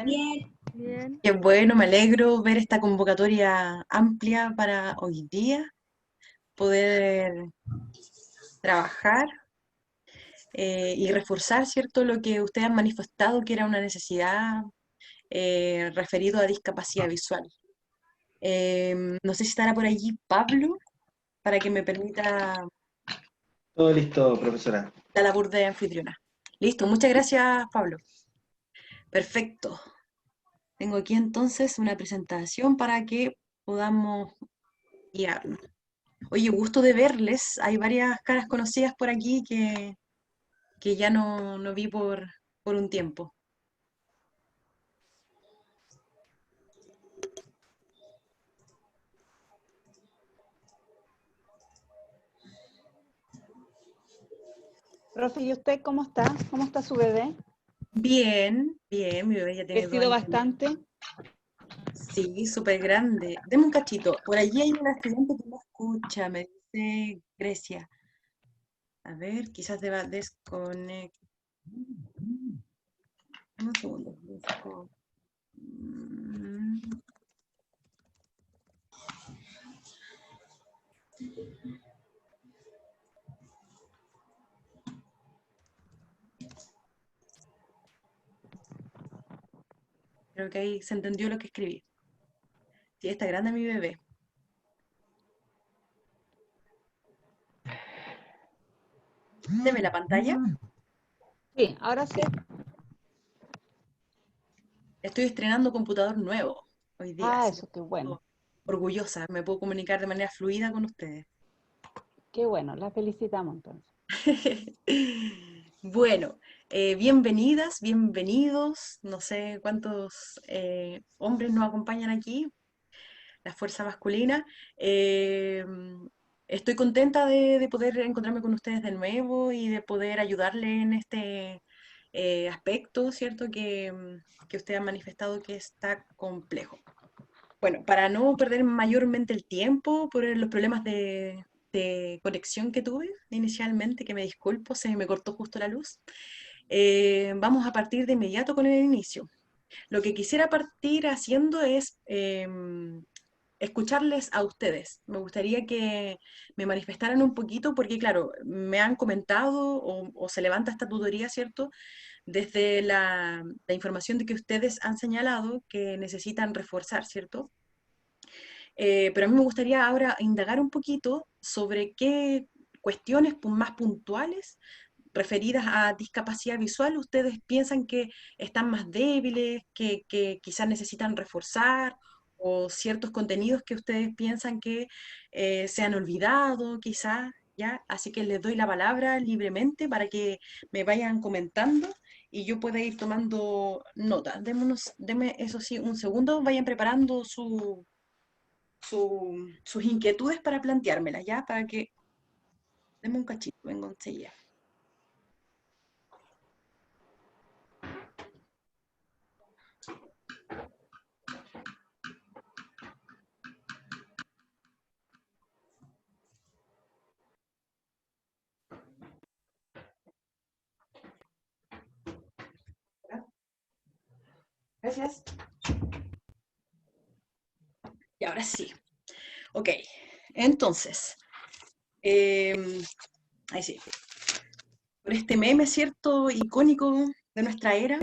Bien, Bien. Qué bueno, me alegro ver esta convocatoria amplia para hoy día, poder trabajar y reforzar, ¿cierto?, lo que ustedes han manifestado que era una necesidad referido a discapacidad visual. No sé si estará por allí Pablo para que me permita Todo listo, profesora. la labor de anfitriona. Listo, muchas gracias, Pablo. Perfecto. Tengo aquí entonces una presentación para que podamos guiarnos. Oye, gusto de verles. Hay varias caras conocidas por aquí que ya no vi por un tiempo. profe, ¿y usted cómo está? ¿Cómo está su bebé? Bien, bien, mi bebé ya tiene 2 ¿Crecido años. bastante? Sí, súper grande. Deme un cachito. Por allí hay una estudiante que no escucha, me dice Grecia. A ver, quizás deba desconectar. Un segundo. Mm, Creo que ahí se entendió lo que escribí. Sí, está grande mi bebé. Deme la pantalla. Sí, ahora sí. Estoy estrenando computador nuevo hoy día, Ah, así que eso, qué bueno. orgullosa, me puedo comunicar de manera fluida con ustedes. Qué bueno, la felicitamos entonces. Bueno, bienvenidas, bienvenidos. No sé cuántos hombres nos acompañan aquí, la fuerza masculina. Eh, Estoy contenta de poder encontrarme con ustedes de nuevo y de poder ayudarle en este aspecto, ¿cierto? Que usted ha manifestado que está complejo. Bueno, para no perder mayormente el tiempo por los problemas de conexión que tuve inicialmente, que me disculpo, se me cortó justo la luz, vamos a partir de inmediato con el inicio. Lo que quisiera partir haciendo es escucharles a ustedes. Me gustaría que me manifestaran un poquito, porque claro, me han comentado o se levanta esta tutoría, ¿cierto? Desde la información de que ustedes han señalado que necesitan reforzar, ¿cierto? Pero a mí me gustaría ahora indagar un poquito sobre qué cuestiones más puntuales referidas a discapacidad visual ustedes piensan que están más débiles, que quizás necesitan reforzar, o ciertos contenidos que ustedes piensan que se han olvidado, quizás, ¿ya? Así que les doy la palabra libremente para que me vayan comentando y yo pueda ir tomando nota. Denme, eso sí, un segundo, vayan preparando sus inquietudes para planteármelas, ¿ya? Para que... Denme un cachito, vengo enseguida. Gracias. Y ahora sí. Ok, entonces, ahí sí. Por este meme, ¿cierto? Icónico de nuestra era,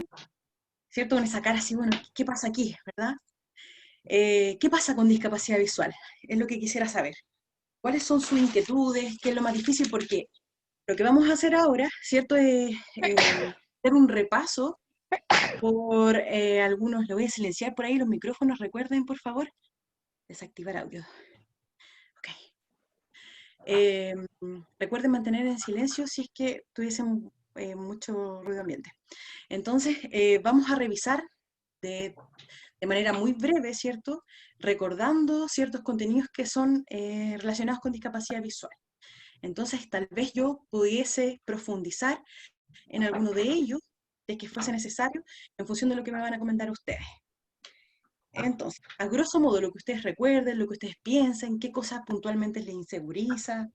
¿cierto? Con esa cara así, bueno, ¿qué pasa aquí, verdad? ¿Qué pasa con discapacidad visual? Es lo que quisiera saber. ¿Cuáles son sus inquietudes? ¿Qué es lo más difícil? Porque lo que vamos a hacer ahora, ¿cierto? Es hacer un repaso por algunos, lo voy a silenciar por ahí los micrófonos, recuerden, por favor, desactivar audio. Ok. Recuerden mantener en silencio si es que tuviesen mucho ruido ambiente. Entonces, vamos a revisar de manera muy breve, ¿cierto? Recordando ciertos contenidos que son relacionados con discapacidad visual. Entonces, tal vez yo pudiese profundizar en alguno de ellos, de que fuese necesario, en función de lo que me van a comentar ustedes. Entonces, a grosso modo, lo que ustedes recuerden, lo que ustedes piensen, qué cosas puntualmente les inseguriza.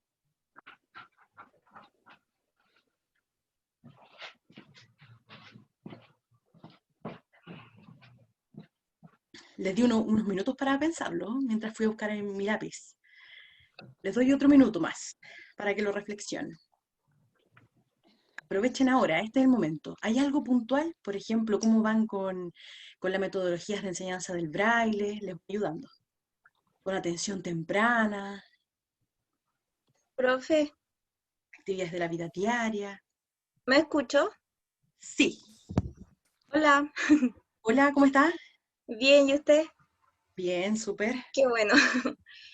Les di unos minutos para pensarlo mientras fui a buscar en mi lápiz. Les doy otro minuto más para que lo reflexionen. Aprovechen ahora, este es el momento. ¿Hay algo puntual? Por ejemplo, ¿cómo van con las metodologías de enseñanza del braille? ¿Les voy ayudando? ¿Con atención temprana? Profe, ¿Actividades de la vida diaria? ¿me escuchó? Sí. Hola, Hola, ¿cómo estás? bien, ¿y usted? Bien, súper. Qué bueno.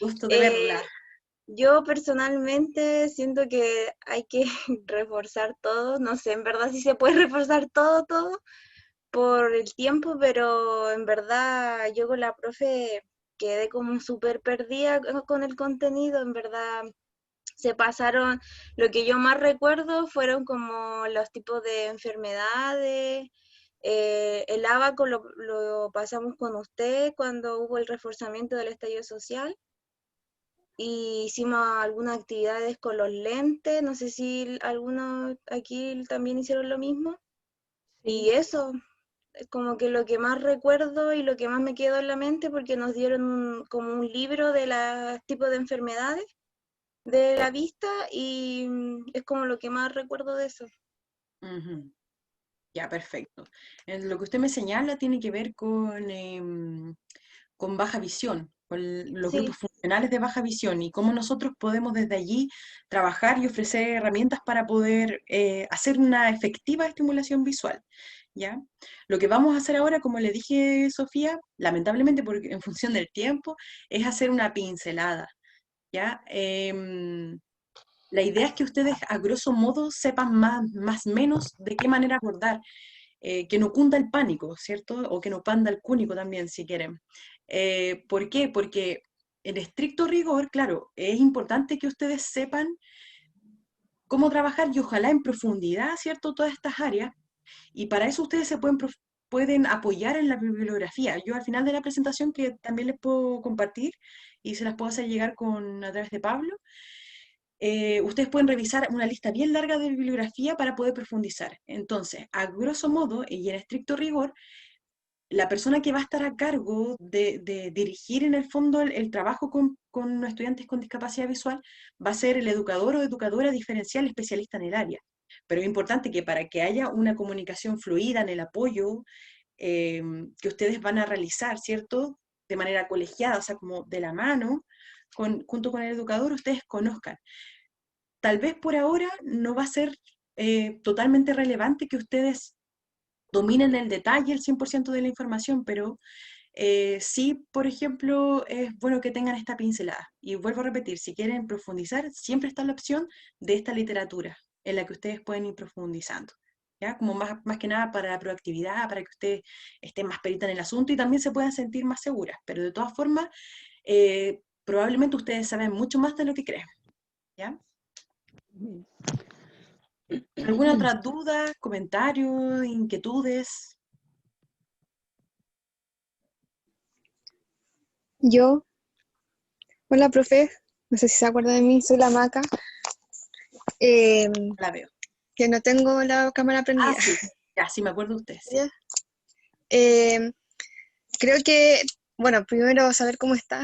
Gusto de verla. Yo personalmente siento que hay que reforzar todo, no sé en verdad si se puede reforzar todo por el tiempo, pero en verdad yo con la profe quedé como súper perdida con el contenido, en verdad se pasaron, lo que yo más recuerdo fueron como los tipos de enfermedades, el abaco lo pasamos con usted cuando hubo el reforzamiento del estallido social y hicimos algunas actividades con los lentes, no sé si algunos aquí también hicieron lo mismo. Y Sí. eso es como que lo que más recuerdo y lo que más me quedó en la mente porque nos dieron como un libro de los tipos de enfermedades de la vista y es como lo que más recuerdo de eso. Ujú. Ya, perfecto. Lo que usted me señala tiene que ver con baja visión, con los Sí, grupos funcionales de baja visión y cómo nosotros podemos desde allí trabajar y ofrecer herramientas para poder hacer una efectiva estimulación visual. ¿Ya? Lo que vamos a hacer ahora, como le dije Sofía, lamentablemente porque en función del tiempo, es hacer una pincelada. ¿Ya? La idea es que ustedes a grosso modo sepan más menos de qué manera abordar, que no cunda el pánico, ¿cierto? O que no panda el cúnico también, si quieren. ¿Por qué? Porque en estricto rigor, claro, es importante que ustedes sepan cómo trabajar y ojalá en profundidad, ¿cierto? Todas estas áreas. Y para eso ustedes se pueden apoyar en la bibliografía. Yo al final de la presentación, que también les puedo compartir y se las puedo hacer llegar a través de Pablo, ustedes pueden revisar una lista bien larga de bibliografía para poder profundizar. Entonces, a grosso modo y en estricto rigor, la persona que va a estar a cargo de dirigir en el fondo el trabajo con estudiantes con discapacidad visual va a ser el educador o educadora diferencial especialista en el área. Pero es importante que para que haya una comunicación fluida en el apoyo que ustedes van a realizar, ¿cierto? De manera colegiada, o sea, como de la mano, junto con el educador, ustedes conozcan. Tal vez por ahora no va a ser totalmente relevante que ustedes dominen el detalle, el 100% de la información, pero sí, por ejemplo, es bueno que tengan esta pincelada. Y vuelvo a repetir, si quieren profundizar, siempre está la opción de esta literatura en la que ustedes pueden ir profundizando. ¿Ya? Como más que nada para la proactividad, para que ustedes estén más peritas en el asunto y también se puedan sentir más seguras. Pero de todas formas, probablemente ustedes saben mucho más de lo que creen. ¿Ya? ¿Alguna otra duda, comentario, inquietudes? Yo, hola profe, no sé si se acuerda de mí, soy la Maca, eh, La veo. que no tengo la cámara Ah, prendida. sí, ya, sí me acuerdo de usted. Sí. ¿Ya? Eh, Creo que, bueno, primero saber cómo está,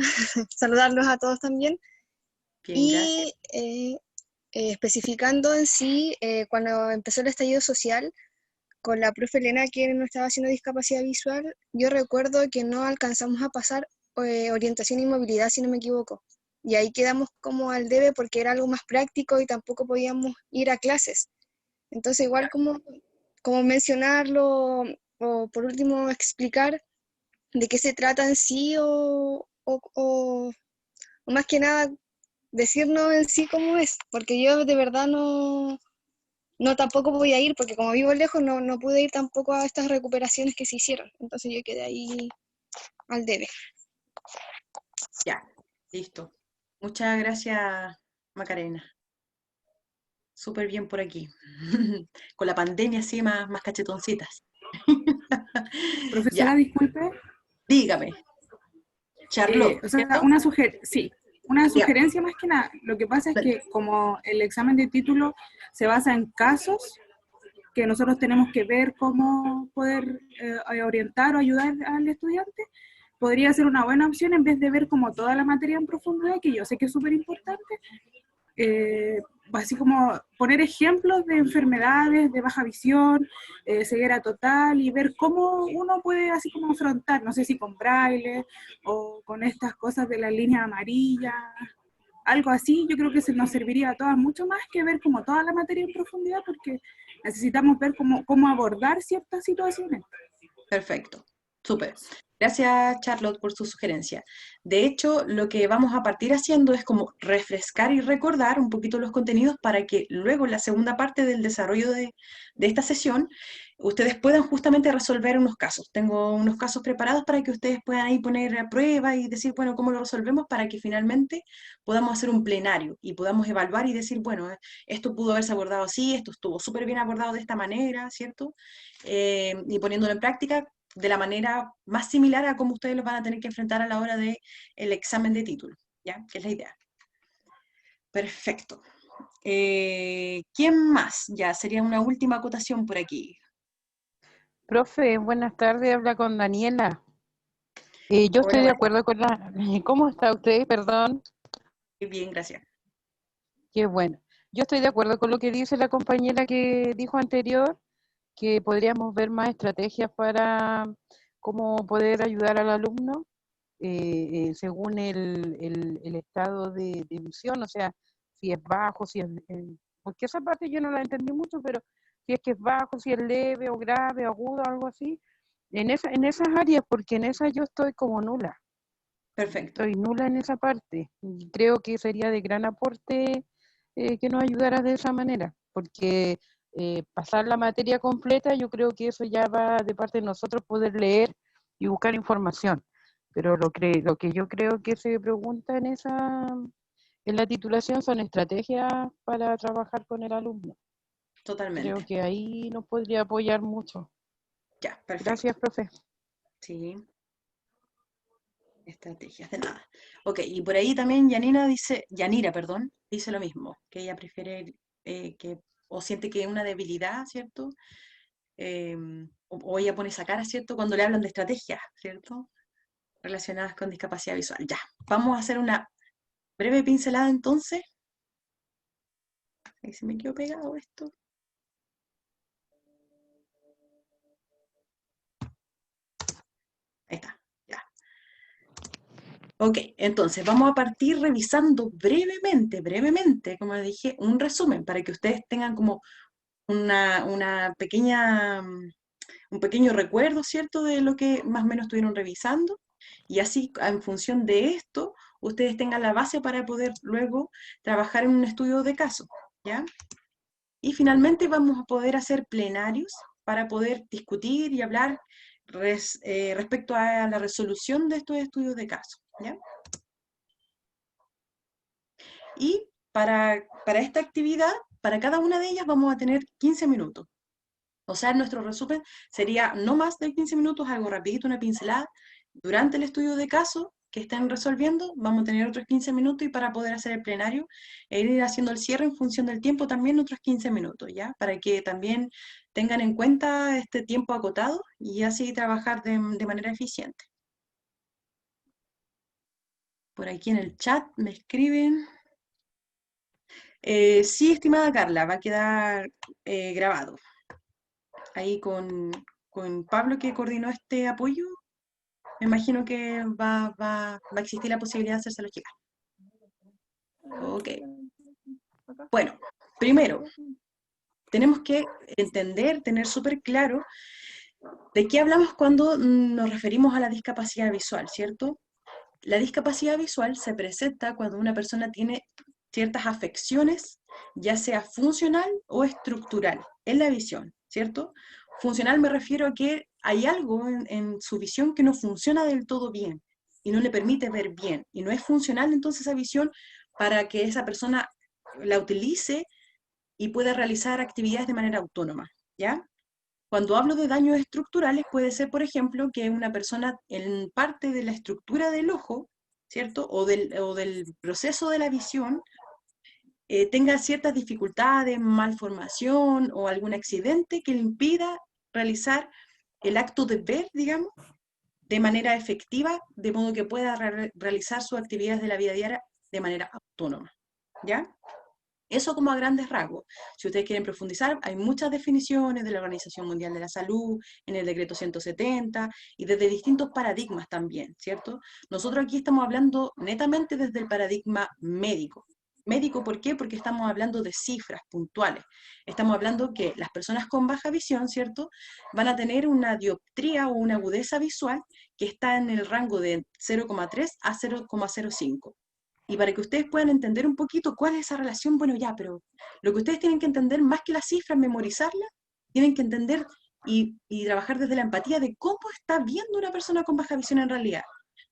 saludarlos a todos también, Bien, gracias. y especificando en sí, cuando empezó el estallido social, con la profe Elena, que no estaba haciendo discapacidad visual, yo recuerdo que no alcanzamos a pasar orientación y movilidad, si no me equivoco. Y ahí quedamos como al debe porque era algo más práctico y tampoco podíamos ir a clases. Entonces igual como mencionarlo o por último explicar de qué se trata en sí o más que nada decirnos en sí cómo es, porque yo de verdad no tampoco voy a ir, porque como vivo lejos no pude ir tampoco a estas recuperaciones que se hicieron, entonces yo quedé ahí al debe. Ya, listo. Muchas gracias, Macarena. Súper bien por aquí. Con la pandemia así más cachetoncitas. Ya, Profesora, disculpe, dígame. Charlotte, o sea, ¿cierto? sí, una Ya, sugerencia más que nada. Lo que pasa es que como el examen de título se basa en casos, que nosotros tenemos que ver cómo poder orientar o ayudar al estudiante, podría ser una buena opción en vez de ver como toda la materia en profundidad, que yo sé que es súper importante, así como poner ejemplos de enfermedades, de baja visión, ceguera total, y ver cómo uno puede así como afrontar, no sé si con braille o con estas cosas de la línea amarilla, algo así. Yo creo que se nos serviría a todas mucho más que ver como toda la materia en profundidad, porque necesitamos ver cómo abordar ciertas situaciones. Perfecto, súper. Gracias, Charlotte, por su sugerencia. De hecho, lo que vamos a partir haciendo es como refrescar y recordar un poquito los contenidos para que luego en la segunda parte del desarrollo de esta sesión ustedes puedan justamente resolver unos casos. Tengo unos casos preparados para que ustedes puedan ahí poner a prueba y decir, bueno, ¿cómo lo resolvemos? Para que finalmente podamos hacer un plenario y podamos evaluar y decir, bueno, esto pudo haberse abordado así, esto estuvo súper bien abordado de esta manera, ¿cierto? Y poniéndolo en práctica de la manera más similar a cómo ustedes lo van a tener que enfrentar a la hora del examen de título, ¿ya? Que es la idea. Perfecto. ¿Quién más? Ya, sería una última acotación por aquí. Profe, buenas tardes, habla con Daniela. Yo estoy de acuerdo con la... ¿Cómo está usted? Perdón. Bien, gracias. Qué bueno. Yo estoy de acuerdo con lo que dice la compañera que dijo anterior, que podríamos ver más estrategias para cómo poder ayudar al alumno según el estado de visión, o sea, si es bajo, si es... porque esa parte yo no la entendí mucho, pero si es que es bajo, si es leve o grave, agudo, algo así, en esas áreas, porque en esas yo estoy como nula. Perfecto. Estoy nula en esa parte. Y creo que sería de gran aporte que nos ayudara de esa manera, porque pasar la materia completa, yo creo que eso ya va de parte de nosotros poder leer y buscar información. Pero lo que yo creo que se pregunta en la titulación son estrategias para trabajar con el alumno. Totalmente. Creo que ahí nos podría apoyar mucho. Ya, perfecto. Gracias, profe. Sí. Estrategias, de nada. Ok, y por ahí también Yanira dice lo mismo, que ella prefiere o siente que es una debilidad, ¿cierto? O ella pone esa cara, ¿cierto? Cuando le hablan de estrategias, ¿cierto? Relacionadas con discapacidad visual. Ya, vamos a hacer una breve pincelada entonces. Ahí se me quedó pegado esto. Ahí está, ya. Ok, entonces vamos a partir revisando brevemente, como dije, un resumen para que ustedes tengan como una pequeña, un pequeño recuerdo, ¿cierto?, de lo que más o menos estuvieron revisando, y así, en función de esto, ustedes tengan la base para poder luego trabajar en un estudio de caso, ¿ya? Y finalmente vamos a poder hacer plenarios para poder discutir y hablar respecto a la resolución de estos estudios de caso, ¿ya? Y para esta actividad, para cada una de ellas vamos a tener 15 minutos. O sea, nuestro resumen sería no más de 15 minutos, algo rapidito, una pincelada. Durante el estudio de caso que estén resolviendo, vamos a tener otros 15 minutos y para poder hacer el plenario e ir haciendo el cierre en función del tiempo también otros 15 minutos, ¿ya? Para que también tengan en cuenta este tiempo acotado y así trabajar de manera eficiente. Por aquí en el chat me escriben... sí, estimada Carla, va a quedar grabado. Ahí con Pablo, que coordinó este apoyo, me imagino que va a existir la posibilidad de hacérselo llegar. Ok. Bueno, primero, tenemos que entender, tener súper claro de qué hablamos cuando nos referimos a la discapacidad visual, ¿cierto? La discapacidad visual se presenta cuando una persona tiene ciertas afecciones, ya sea funcional o estructural, en la visión, ¿cierto? Funcional me refiero a que hay algo en su visión que no funciona del todo bien y no le permite ver bien. Y no es funcional entonces esa visión para que esa persona la utilice y pueda realizar actividades de manera autónoma, ¿ya? Cuando hablo de daños estructurales, puede ser, por ejemplo, que una persona en parte de la estructura del ojo, ¿cierto? O del proceso de la visión, tenga ciertas dificultades, malformación o algún accidente que le impida realizar el acto de ver, digamos, de manera efectiva, de modo que pueda realizar sus actividades de la vida diaria de manera autónoma, ¿ya? Eso como a grandes rasgos. Si ustedes quieren profundizar, hay muchas definiciones de la Organización Mundial de la Salud, en el decreto 170, y desde distintos paradigmas también, ¿cierto? Nosotros aquí estamos hablando netamente desde el paradigma médico. Médico, ¿por qué? Porque estamos hablando de cifras puntuales. Estamos hablando que las personas con baja visión, ¿cierto?, van a tener una dioptría o una agudeza visual que está en el rango de 0,3 a 0,05. Y para que ustedes puedan entender un poquito cuál es esa relación, bueno, ya, pero lo que ustedes tienen que entender, más que las cifras, memorizarlas, tienen que entender y trabajar desde la empatía de cómo está viendo una persona con baja visión en realidad.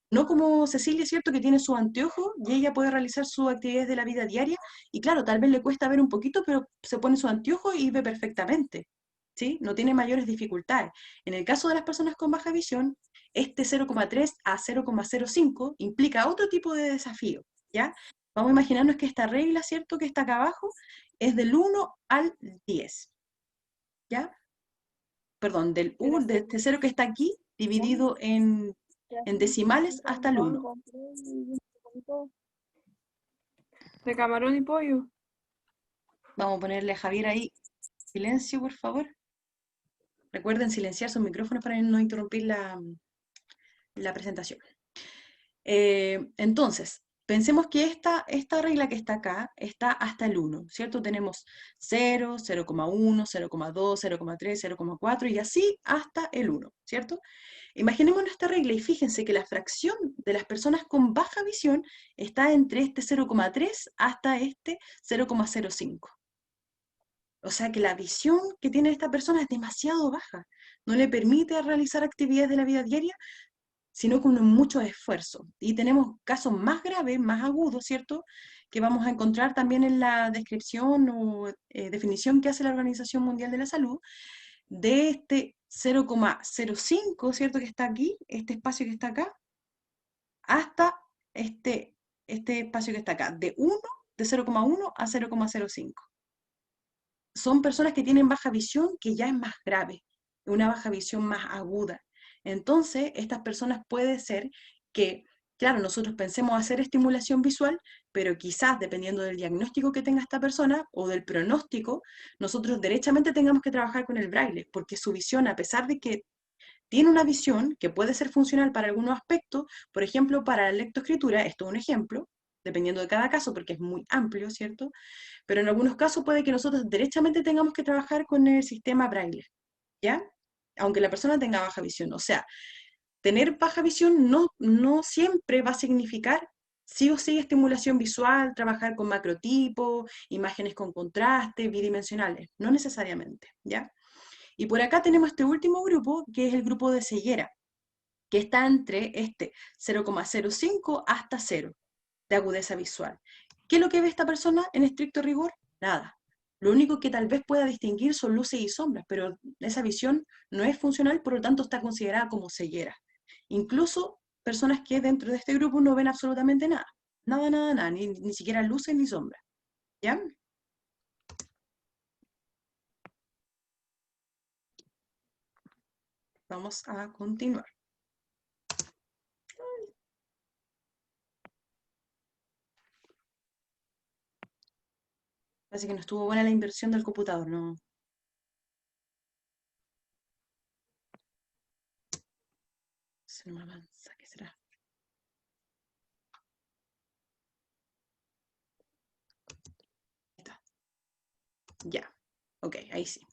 No como Cecilia, ¿cierto?, que tiene su anteojo y ella puede realizar sus actividades de la vida diaria, y claro, tal vez le cuesta ver un poquito, pero se pone su anteojo y ve perfectamente, ¿sí? No tiene mayores dificultades. En el caso de las personas con baja visión, este 0,3 a 0,05 implica otro tipo de desafío, ¿ya? Vamos a imaginarnos que esta regla, ¿cierto?, que está acá abajo, es del 1 al 10, ¿ya? Perdón, de este 0 que está aquí, dividido en decimales hasta el 1. De camarón y pollo. Vamos a ponerle a Javier ahí silencio, por favor. Recuerden silenciar sus micrófonos para no interrumpir la presentación. Entonces, pensemos que esta regla que está acá está hasta el 1, ¿cierto? Tenemos 0, 0,1, 0,2, 0,3, 0,4 y así hasta el 1, ¿cierto? Imaginémonos esta regla y fíjense que la fracción de las personas con baja visión está entre este 0,3 hasta este 0,05. O sea que la visión que tiene esta persona es demasiado baja. No le permite realizar actividades de la vida diaria, sino con mucho esfuerzo. Y tenemos casos más graves, más agudos, ¿cierto?, que vamos a encontrar también en la descripción o definición que hace la Organización Mundial de la Salud, de este 0,05, ¿cierto?, que está aquí, este espacio que está acá, hasta este espacio que está acá, de 0,1 a 0,05. Son personas que tienen baja visión, que ya es más grave, una baja visión más aguda. Entonces, estas personas puede ser que, claro, nosotros pensemos hacer estimulación visual, pero quizás, dependiendo del diagnóstico que tenga esta persona o del pronóstico, nosotros derechamente tengamos que trabajar con el braille, porque su visión, a pesar de que tiene una visión que puede ser funcional para algunos aspectos, por ejemplo, para la lectoescritura, esto es un ejemplo, dependiendo de cada caso, porque es muy amplio, ¿cierto? Pero en algunos casos puede que nosotros derechamente tengamos que trabajar con el sistema braille, ¿ya? Aunque la persona tenga baja visión. O sea, tener baja visión no siempre va a significar sí o sí estimulación visual, trabajar con macrotipos, imágenes con contraste, bidimensionales, no necesariamente, ¿ya? Y por acá tenemos este último grupo, que es el grupo de ceguera, que está entre este 0,05 hasta 0 de agudeza visual. ¿Qué es lo que ve esta persona en estricto rigor? Nada. Lo único que tal vez pueda distinguir son luces y sombras, pero esa visión no es funcional, por lo tanto está considerada como ceguera. Incluso personas que dentro de este grupo no ven absolutamente nada. Nada, ni siquiera luces ni sombras. ¿Ya? Vamos a continuar. Parece que no estuvo buena la inversión del computador, ¿no? Se no me avanza, ¿qué será? Ahí está. Ya, ok, ahí sí.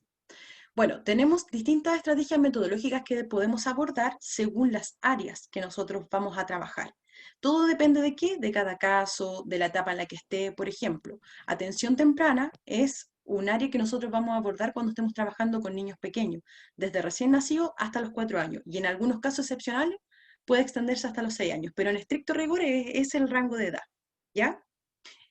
Bueno, tenemos distintas estrategias metodológicas que podemos abordar según las áreas que nosotros vamos a trabajar. Todo depende de qué, de cada caso, de la etapa en la que esté. Por ejemplo, atención temprana es un área que nosotros vamos a abordar cuando estemos trabajando con niños pequeños, desde recién nacidos hasta los 4 años, y en algunos casos excepcionales puede extenderse hasta los 6 años, pero en estricto rigor es el rango de edad, ¿ya?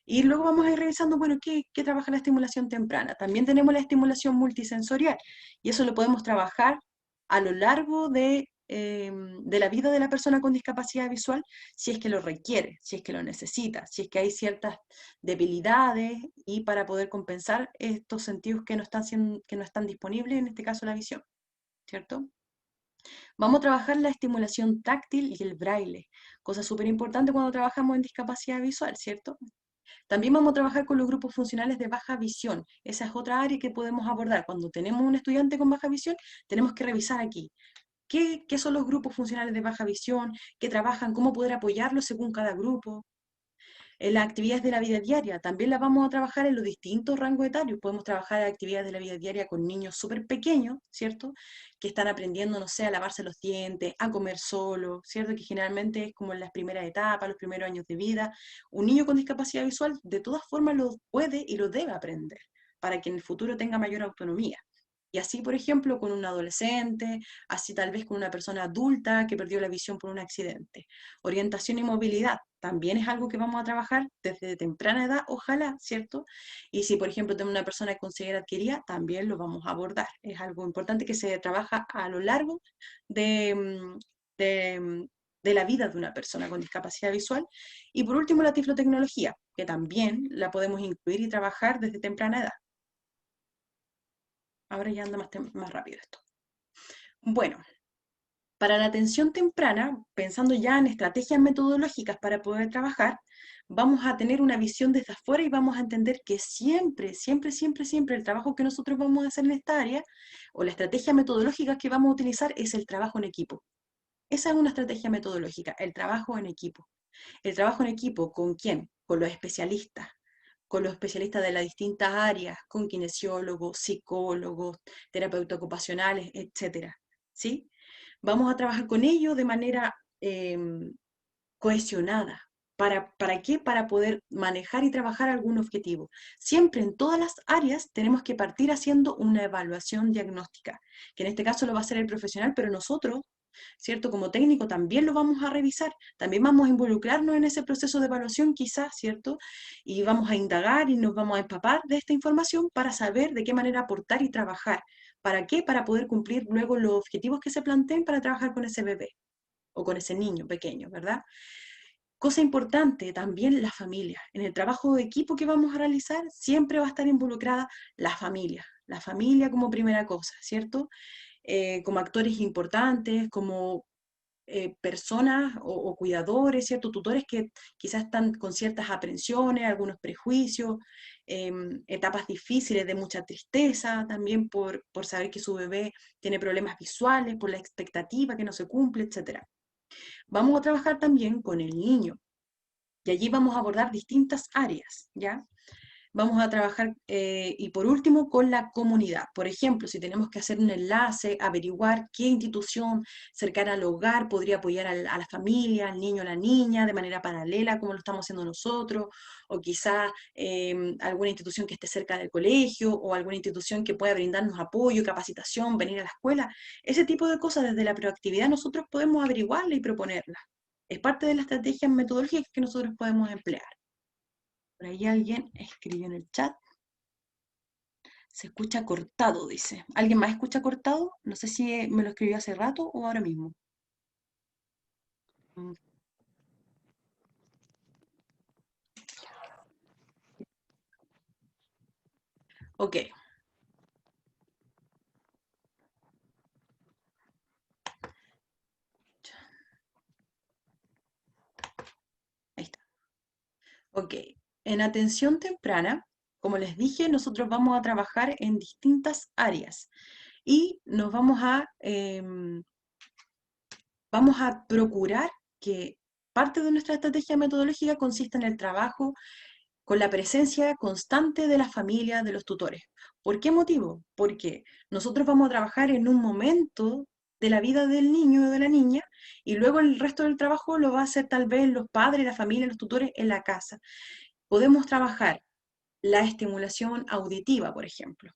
Y luego vamos a ir revisando, bueno, ¿qué trabaja la estimulación temprana? También tenemos la estimulación multisensorial, y eso lo podemos trabajar a lo largo de la vida de la persona con discapacidad visual, si es que lo requiere, si es que lo necesita, si es que hay ciertas debilidades, y para poder compensar estos sentidos que no están disponibles, en este caso la visión, ¿cierto? Vamos a trabajar la estimulación táctil y el braille, cosa súper importante cuando trabajamos en discapacidad visual, ¿cierto? También vamos a trabajar con los grupos funcionales de baja visión. Esa es otra área que podemos abordar. Cuando tenemos un estudiante con baja visión, tenemos que revisar aquí. ¿Qué son los grupos funcionales de baja visión? ¿Qué trabajan? ¿Cómo poder apoyarlos según cada grupo? En las actividades de la vida diaria, también las vamos a trabajar en los distintos rangos etarios. Podemos trabajar actividades de la vida diaria con niños súper pequeños, ¿cierto? Que están aprendiendo, no sé, a lavarse los dientes, a comer solo, ¿cierto? Que generalmente es como en las primeras etapas, los primeros años de vida. Un niño con discapacidad visual de todas formas lo puede y lo debe aprender para que en el futuro tenga mayor autonomía. Y así, por ejemplo, con un adolescente, así tal vez con una persona adulta que perdió la visión por un accidente. Orientación y movilidad también es algo que vamos a trabajar desde temprana edad, ojalá, ¿cierto? Y si, por ejemplo, tenemos una persona con ceguera adquirida, también lo vamos a abordar. Es algo importante que se trabaja a lo largo de, de la vida de una persona con discapacidad visual. Y por último, la tiflotecnología, que también la podemos incluir y trabajar desde temprana edad. Ahora ya anda más rápido esto. Bueno, para la atención temprana, pensando ya en estrategias metodológicas para poder trabajar, vamos a tener una visión desde afuera y vamos a entender que siempre, siempre, siempre, siempre el trabajo que nosotros vamos a hacer en esta área o la estrategia metodológica que vamos a utilizar es el trabajo en equipo. Esa es una estrategia metodológica, el trabajo en equipo. El trabajo en equipo, ¿con quién? Con los especialistas de las distintas áreas, con kinesiólogos, psicólogos, terapeutas ocupacionales, etcétera, ¿sí? Vamos a trabajar con ellos de manera cohesionada. ¿Para qué? Para poder manejar y trabajar algún objetivo. Siempre en todas las áreas tenemos que partir haciendo una evaluación diagnóstica, que en este caso lo va a hacer el profesional, pero nosotros, ¿cierto? Como técnico también lo vamos a revisar, también vamos a involucrarnos en ese proceso de evaluación quizás, ¿cierto? Y vamos a indagar y nos vamos a empapar de esta información para saber de qué manera aportar y trabajar. ¿Para qué? Para poder cumplir luego los objetivos que se planteen para trabajar con ese bebé o con ese niño pequeño, ¿verdad? Cosa importante también la familia. En el trabajo de equipo que vamos a realizar siempre va a estar involucrada la familia como primera cosa, ¿cierto? Como actores importantes, como personas o cuidadores, ¿cierto? Tutores que quizás están con ciertas aprensiones, algunos prejuicios, etapas difíciles de mucha tristeza, también por saber que su bebé tiene problemas visuales, por la expectativa que no se cumple, etc. Vamos a trabajar también con el niño y allí vamos a abordar distintas áreas, ¿ya? Vamos a trabajar, y por último, con la comunidad. Por ejemplo, si tenemos que hacer un enlace, averiguar qué institución cercana al hogar podría apoyar a la familia, al niño o la niña, de manera paralela, como lo estamos haciendo nosotros, o quizá alguna institución que esté cerca del colegio, o alguna institución que pueda brindarnos apoyo, capacitación, venir a la escuela. Ese tipo de cosas desde la proactividad nosotros podemos averiguarla y proponerla. Es parte de las estrategias metodológicas que nosotros podemos emplear. Por ahí alguien escribió en el chat. Se escucha cortado, dice. ¿Alguien más escucha cortado? No sé si me lo escribió hace rato o ahora mismo. Ok. Ahí está. Ok. En atención temprana, como les dije, nosotros vamos a trabajar en distintas áreas y nos vamos a procurar que parte de nuestra estrategia metodológica consista en el trabajo con la presencia constante de la familia, de los tutores. ¿Por qué motivo? Porque nosotros vamos a trabajar en un momento de la vida del niño o de la niña y luego el resto del trabajo lo va a hacer tal vez los padres, la familia, los tutores en la casa. Podemos trabajar la estimulación auditiva, por ejemplo,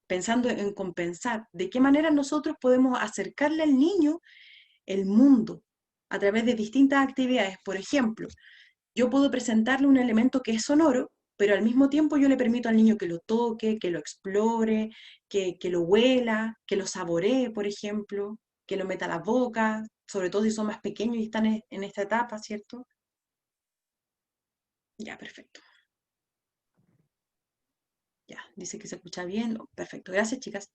pensando en compensar de qué manera nosotros podemos acercarle al niño el mundo a través de distintas actividades. Por ejemplo, yo puedo presentarle un elemento que es sonoro, pero al mismo tiempo yo le permito al niño que lo toque, que lo explore, que lo huela, que lo saboree, por ejemplo, que lo meta a la boca, sobre todo si son más pequeños y están en esta etapa, ¿cierto? Ya, perfecto. Ya, dice que se escucha bien. Perfecto, gracias, chicas.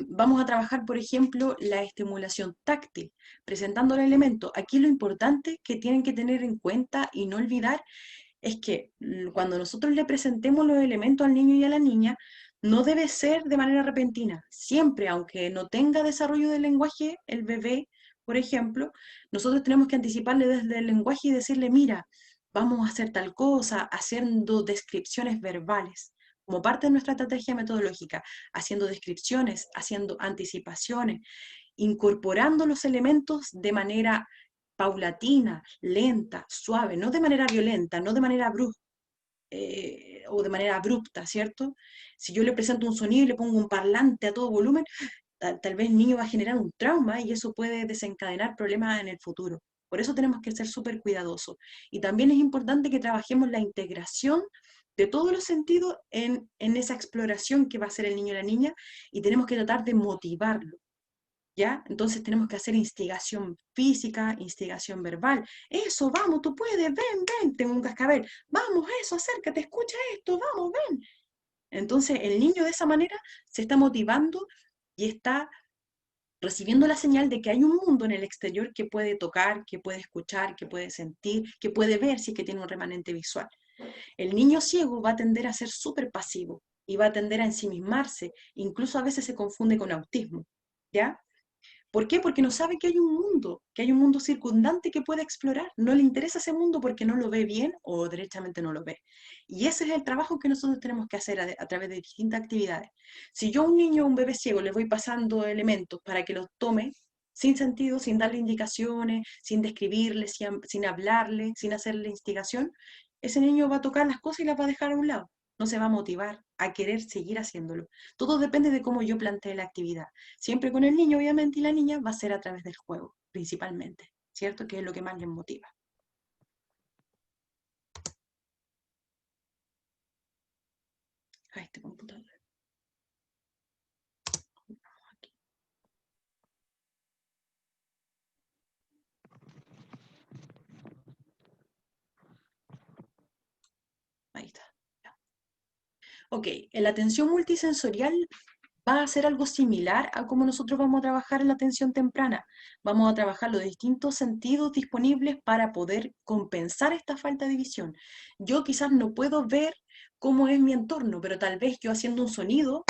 Vamos a trabajar, por ejemplo, la estimulación táctil, presentando el elemento. Aquí lo importante que tienen que tener en cuenta y no olvidar es que cuando nosotros le presentemos los elementos al niño y a la niña, no debe ser de manera repentina. Siempre, aunque no tenga desarrollo del lenguaje, el bebé, por ejemplo, nosotros tenemos que anticiparle desde el lenguaje y decirle, mira, vamos a hacer tal cosa, haciendo descripciones verbales, como parte de nuestra estrategia metodológica, haciendo descripciones, haciendo anticipaciones, incorporando los elementos de manera paulatina, lenta, suave, no de manera violenta, no de manera brusca o de manera abrupta, ¿cierto? Si yo le presento un sonido y le pongo un parlante a todo volumen, tal vez el niño va a generar un trauma y eso puede desencadenar problemas en el futuro. Por eso tenemos que ser súper cuidadosos. Y también es importante que trabajemos la integración de todos los sentidos en esa exploración que va a hacer el niño y la niña, y tenemos que tratar de motivarlo. ¿Ya? Entonces tenemos que hacer instigación física, instigación verbal. Eso, vamos, tú puedes, ven, tengo un cascabel. Vamos, eso, acércate, escucha esto, vamos, ven. Entonces el niño de esa manera se está motivando y está recibiendo la señal de que hay un mundo en el exterior que puede tocar, que puede escuchar, que puede sentir, que puede ver si es que tiene un remanente visual. El niño ciego va a tender a ser súper pasivo y va a tender a ensimismarse, incluso a veces se confunde con autismo, ¿ya? ¿Por qué? Porque no sabe que hay un mundo circundante que puede explorar. No le interesa ese mundo porque no lo ve bien o derechamente no lo ve. Y ese es el trabajo que nosotros tenemos que hacer a través de distintas actividades. Si yo a un niño o un bebé ciego le voy pasando elementos para que los tome, sin sentido, sin darle indicaciones, sin describirle, sin hablarle, sin hacerle instigación, ese niño va a tocar las cosas y las va a dejar a un lado. No se va a motivar a querer seguir haciéndolo. Todo depende de cómo yo plantee la actividad. Siempre con el niño, obviamente, y la niña va a ser a través del juego, principalmente, ¿cierto? Que es lo que más les motiva. Este computador. Ahí está. Ok, en la atención multisensorial va a ser algo similar a cómo nosotros vamos a trabajar en la atención temprana. Vamos a trabajar los distintos sentidos disponibles para poder compensar esta falta de visión. Yo quizás no puedo ver cómo es mi entorno, pero tal vez yo haciendo un sonido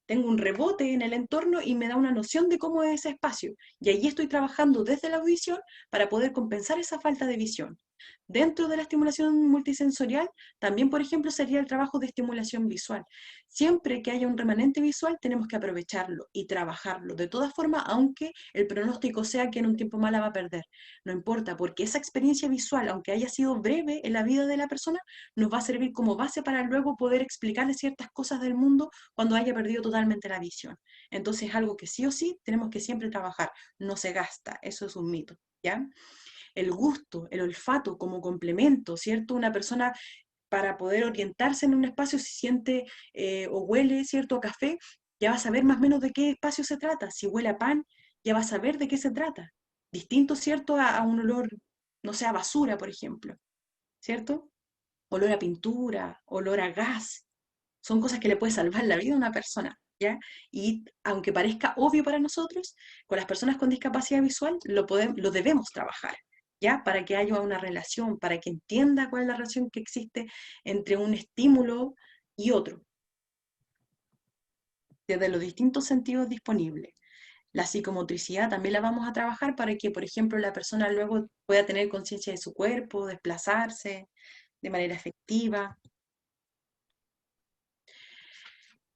tengo un rebote en el entorno y me da una noción de cómo es ese espacio. Y allí estoy trabajando desde la audición para poder compensar esa falta de visión. Dentro de la estimulación multisensorial, también, por ejemplo, sería el trabajo de estimulación visual. Siempre que haya un remanente visual, tenemos que aprovecharlo y trabajarlo. De todas formas, aunque el pronóstico sea que en un tiempo más la va a perder, no importa, porque esa experiencia visual, aunque haya sido breve en la vida de la persona, nos va a servir como base para luego poder explicarle ciertas cosas del mundo cuando haya perdido totalmente la visión. Entonces es algo que sí o sí tenemos que siempre trabajar. No se gasta, eso es un mito, ¿ya? El gusto, el olfato como complemento, ¿cierto? Una persona para poder orientarse en un espacio, si siente o huele, ¿cierto?, a café, ya va a saber más o menos de qué espacio se trata. Si huele a pan, ya va a saber de qué se trata. Distinto, ¿cierto?, a un olor, no sé, a basura, por ejemplo, ¿cierto? Olor a pintura, olor a gas. Son cosas que le puede salvar la vida a una persona, ¿ya? Y aunque parezca obvio para nosotros, con las personas con discapacidad visual lo debemos trabajar, ¿ya? Para que haya una relación, para que entienda cuál es la relación que existe entre un estímulo y otro, desde los distintos sentidos disponibles. La psicomotricidad también la vamos a trabajar para que, por ejemplo, la persona luego pueda tener conciencia de su cuerpo, desplazarse de manera efectiva.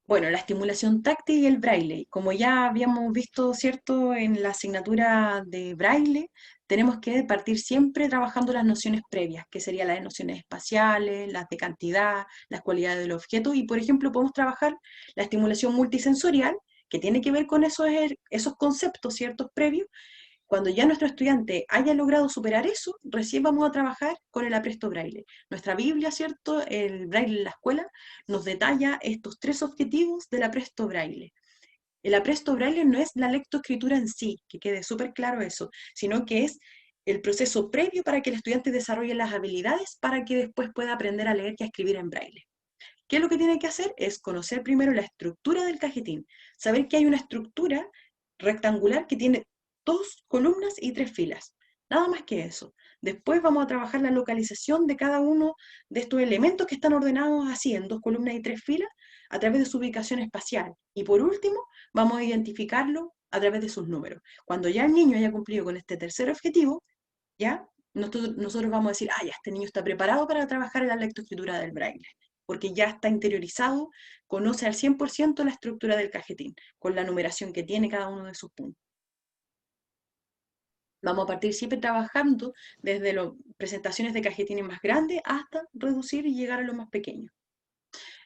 Bueno, la estimulación táctil y el braille. Como ya habíamos visto, ¿cierto?, en la asignatura de braille, tenemos que partir siempre trabajando las nociones previas, que serían las nociones espaciales, las de cantidad, las cualidades del objeto, y por ejemplo podemos trabajar la estimulación multisensorial, que tiene que ver con esos conceptos, ¿ciertos?, previos. Cuando ya nuestro estudiante haya logrado superar eso, recién vamos a trabajar con el apresto braille. Nuestra Biblia, ¿cierto?, el braille en la escuela, nos detalla estos 3 objetivos del apresto braille. El apresto braille no es la lectoescritura en sí, que quede súper claro eso, sino que es el proceso previo para que el estudiante desarrolle las habilidades para que después pueda aprender a leer y a escribir en braille. ¿Qué es lo que tiene que hacer? Es conocer primero la estructura del cajetín, saber que hay una estructura rectangular que tiene 2 columnas y 3 filas. Nada más que eso. Después vamos a trabajar la localización de cada uno de estos elementos que están ordenados así, en 2 columnas y 3 filas, a través de su ubicación espacial. Y por último, vamos a identificarlo a través de sus números. Cuando ya el niño haya cumplido con este tercer objetivo, ya nosotros vamos a decir, ya este niño está preparado para trabajar en la lectoescritura del braille, porque ya está interiorizado, conoce al 100% la estructura del cajetín, con la numeración que tiene cada uno de sus puntos. Vamos a partir siempre trabajando desde las presentaciones de cajetines más grandes hasta reducir y llegar a lo más pequeño.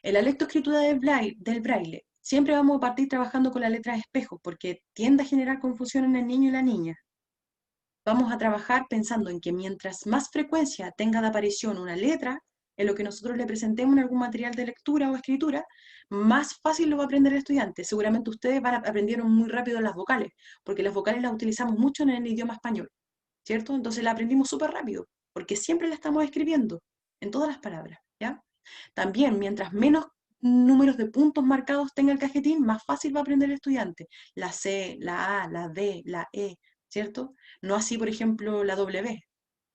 En la lectoescritura del braille, siempre vamos a partir trabajando con la letra de espejo, porque tiende a generar confusión en el niño y la niña. Vamos a trabajar pensando en que mientras más frecuencia tenga de aparición una letra, en lo que nosotros le presentemos en algún material de lectura o escritura, más fácil lo va a aprender el estudiante. Seguramente ustedes aprendieron muy rápido las vocales, porque las vocales las utilizamos mucho en el idioma español, ¿cierto? Entonces la aprendimos súper rápido, porque siempre la estamos escribiendo, en todas las palabras, ¿ya? También, mientras menos números de puntos marcados tenga el cajetín, más fácil va a aprender el estudiante. La C, la A, la D, la E, ¿cierto? No así, por ejemplo, la W.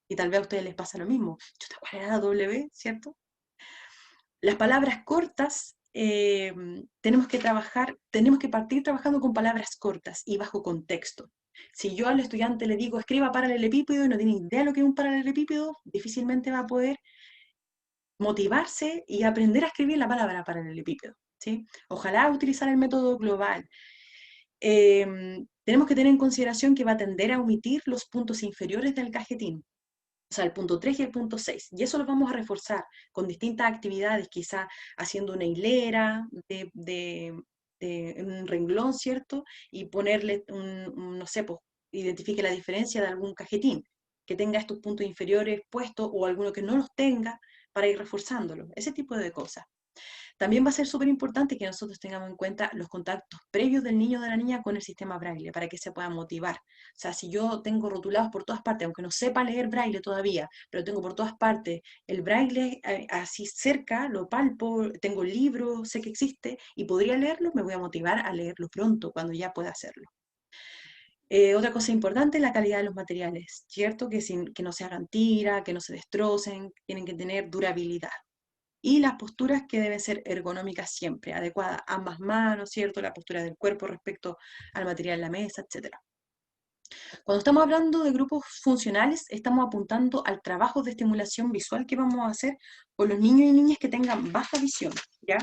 Y tal vez a ustedes les pasa lo mismo. Chuta, ¿cuál era la W? ¿Cierto? Las palabras cortas, tenemos que partir trabajando con palabras cortas y bajo contexto. Si yo al estudiante le digo, escriba paralelepípedo y no tiene idea de lo que es un paralelepípedo, difícilmente va a poder motivarse y aprender a escribir la palabra paralelepípedo, ¿sí? Ojalá utilizar el método global. Tenemos que tener en consideración que va a tender a omitir los puntos inferiores del cajetín, o sea, el punto 3 y el punto 6, y eso lo vamos a reforzar con distintas actividades, quizá haciendo una hilera de un renglón, ¿cierto? Y ponerle no sé, pues, identifique la diferencia de algún cajetín que tenga estos puntos inferiores puestos o alguno que no los tenga, para ir reforzándolo, ese tipo de cosas. También va a ser súper importante que nosotros tengamos en cuenta los contactos previos del niño o de la niña con el sistema braille, para que se pueda motivar. O sea, si yo tengo rotulados por todas partes, aunque no sepa leer braille todavía, pero tengo por todas partes el braille así cerca, lo palpo, tengo libros, sé que existe, y podría leerlo, me voy a motivar a leerlo pronto, cuando ya pueda hacerlo. Otra cosa importante es la calidad de los materiales, ¿cierto? Que no se hagan tiras, que no se destrocen, tienen que tener durabilidad. Y las posturas que deben ser ergonómicas siempre, adecuadas a ambas manos, ¿cierto? La postura del cuerpo respecto al material en la mesa, etc. Cuando estamos hablando de grupos funcionales, estamos apuntando al trabajo de estimulación visual que vamos a hacer con los niños y niñas que tengan baja visión, ¿ya?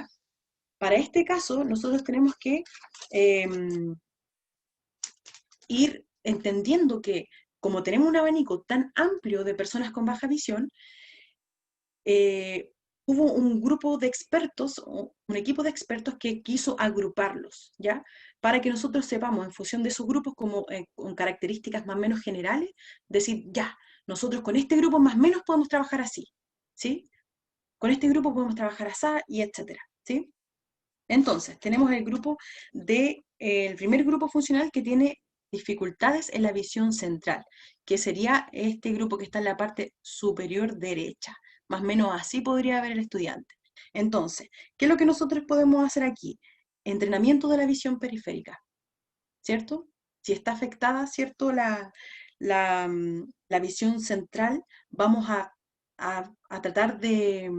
Para este caso, nosotros tenemos que ir entendiendo que, como tenemos un abanico tan amplio de personas con baja visión, hubo un grupo de expertos, un equipo de expertos que quiso agruparlos, ¿ya? Para que nosotros sepamos, en función de esos grupos, como con características más o menos generales, decir, ya, nosotros con este grupo más o menos podemos trabajar así, ¿sí? Con este grupo podemos trabajar así, y etcétera, ¿sí? Entonces, tenemos el grupo el primer grupo funcional que tiene dificultades en la visión central, que sería este grupo que está en la parte superior derecha. Más o menos así podría ver el estudiante. Entonces, ¿qué es lo que nosotros podemos hacer aquí? Entrenamiento de la visión periférica, ¿cierto? Si está afectada, ¿cierto? La visión central, vamos a tratar de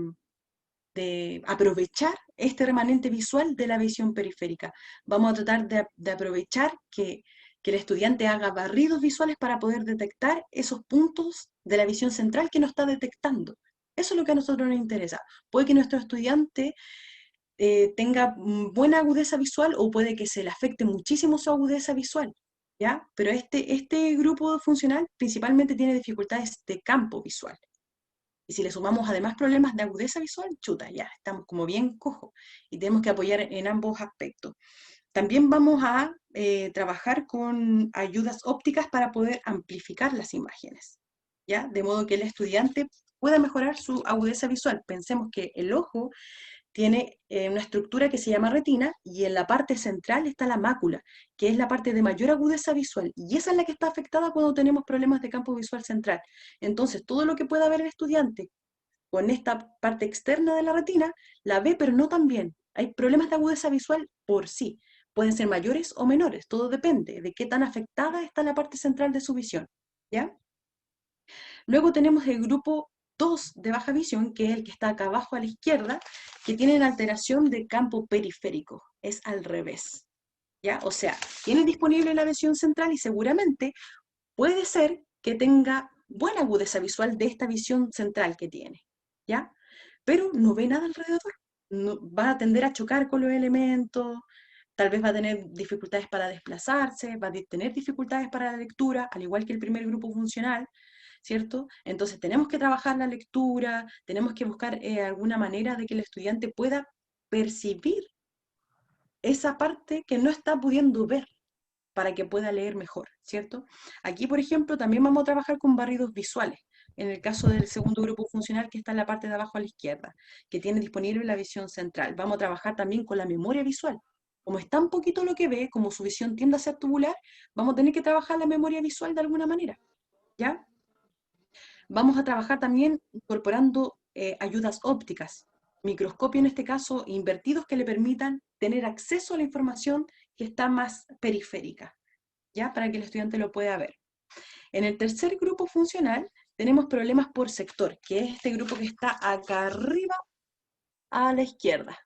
aprovechar este remanente visual de la visión periférica. Vamos a tratar de aprovechar que el estudiante haga barridos visuales para poder detectar esos puntos de la visión central que no está detectando. Eso es lo que a nosotros nos interesa. Puede que nuestro estudiante tenga buena agudeza visual, o puede que se le afecte muchísimo su agudeza visual, ¿ya? Pero este grupo funcional principalmente tiene dificultades de campo visual. Y si le sumamos además problemas de agudeza visual, chuta, ya estamos como bien cojos, y tenemos que apoyar en ambos aspectos. También vamos a trabajar con ayudas ópticas para poder amplificar las imágenes, ¿ya? De modo que el estudiante pueda mejorar su agudeza visual. Pensemos que el ojo tiene una estructura que se llama retina, y en la parte central está la mácula, que es la parte de mayor agudeza visual, y esa es la que está afectada cuando tenemos problemas de campo visual central. Entonces, todo lo que pueda ver el estudiante con esta parte externa de la retina, la ve pero no tan bien. Hay problemas de agudeza visual por sí. Pueden ser mayores o menores, todo depende de qué tan afectada está la parte central de su visión, ¿ya? Luego tenemos el grupo 2 de baja visión, que es el que está acá abajo a la izquierda, que tienen alteración de campo periférico, es al revés, ¿ya? O sea, tiene disponible la visión central y seguramente puede ser que tenga buena agudeza visual de esta visión central que tiene, ¿ya? Pero no ve nada alrededor, va a tender a chocar con los elementos, tal vez va a tener dificultades para desplazarse, va a tener dificultades para la lectura, al igual que el primer grupo funcional, ¿cierto? Entonces tenemos que trabajar la lectura, tenemos que buscar alguna manera de que el estudiante pueda percibir esa parte que no está pudiendo ver para que pueda leer mejor, ¿cierto? Aquí, por ejemplo, también vamos a trabajar con barridos visuales, en el caso del segundo grupo funcional que está en la parte de abajo a la izquierda, que tiene disponible la visión central. Vamos a trabajar también con la memoria visual. Como es tan poquito lo que ve, como su visión tiende a ser tubular, vamos a tener que trabajar la memoria visual de alguna manera, ¿ya? Vamos a trabajar también incorporando ayudas ópticas, microscopio en este caso, invertidos que le permitan tener acceso a la información que está más periférica, ¿ya? Para que el estudiante lo pueda ver. En el tercer grupo funcional tenemos problemas por sector, que es este grupo que está acá arriba a la izquierda,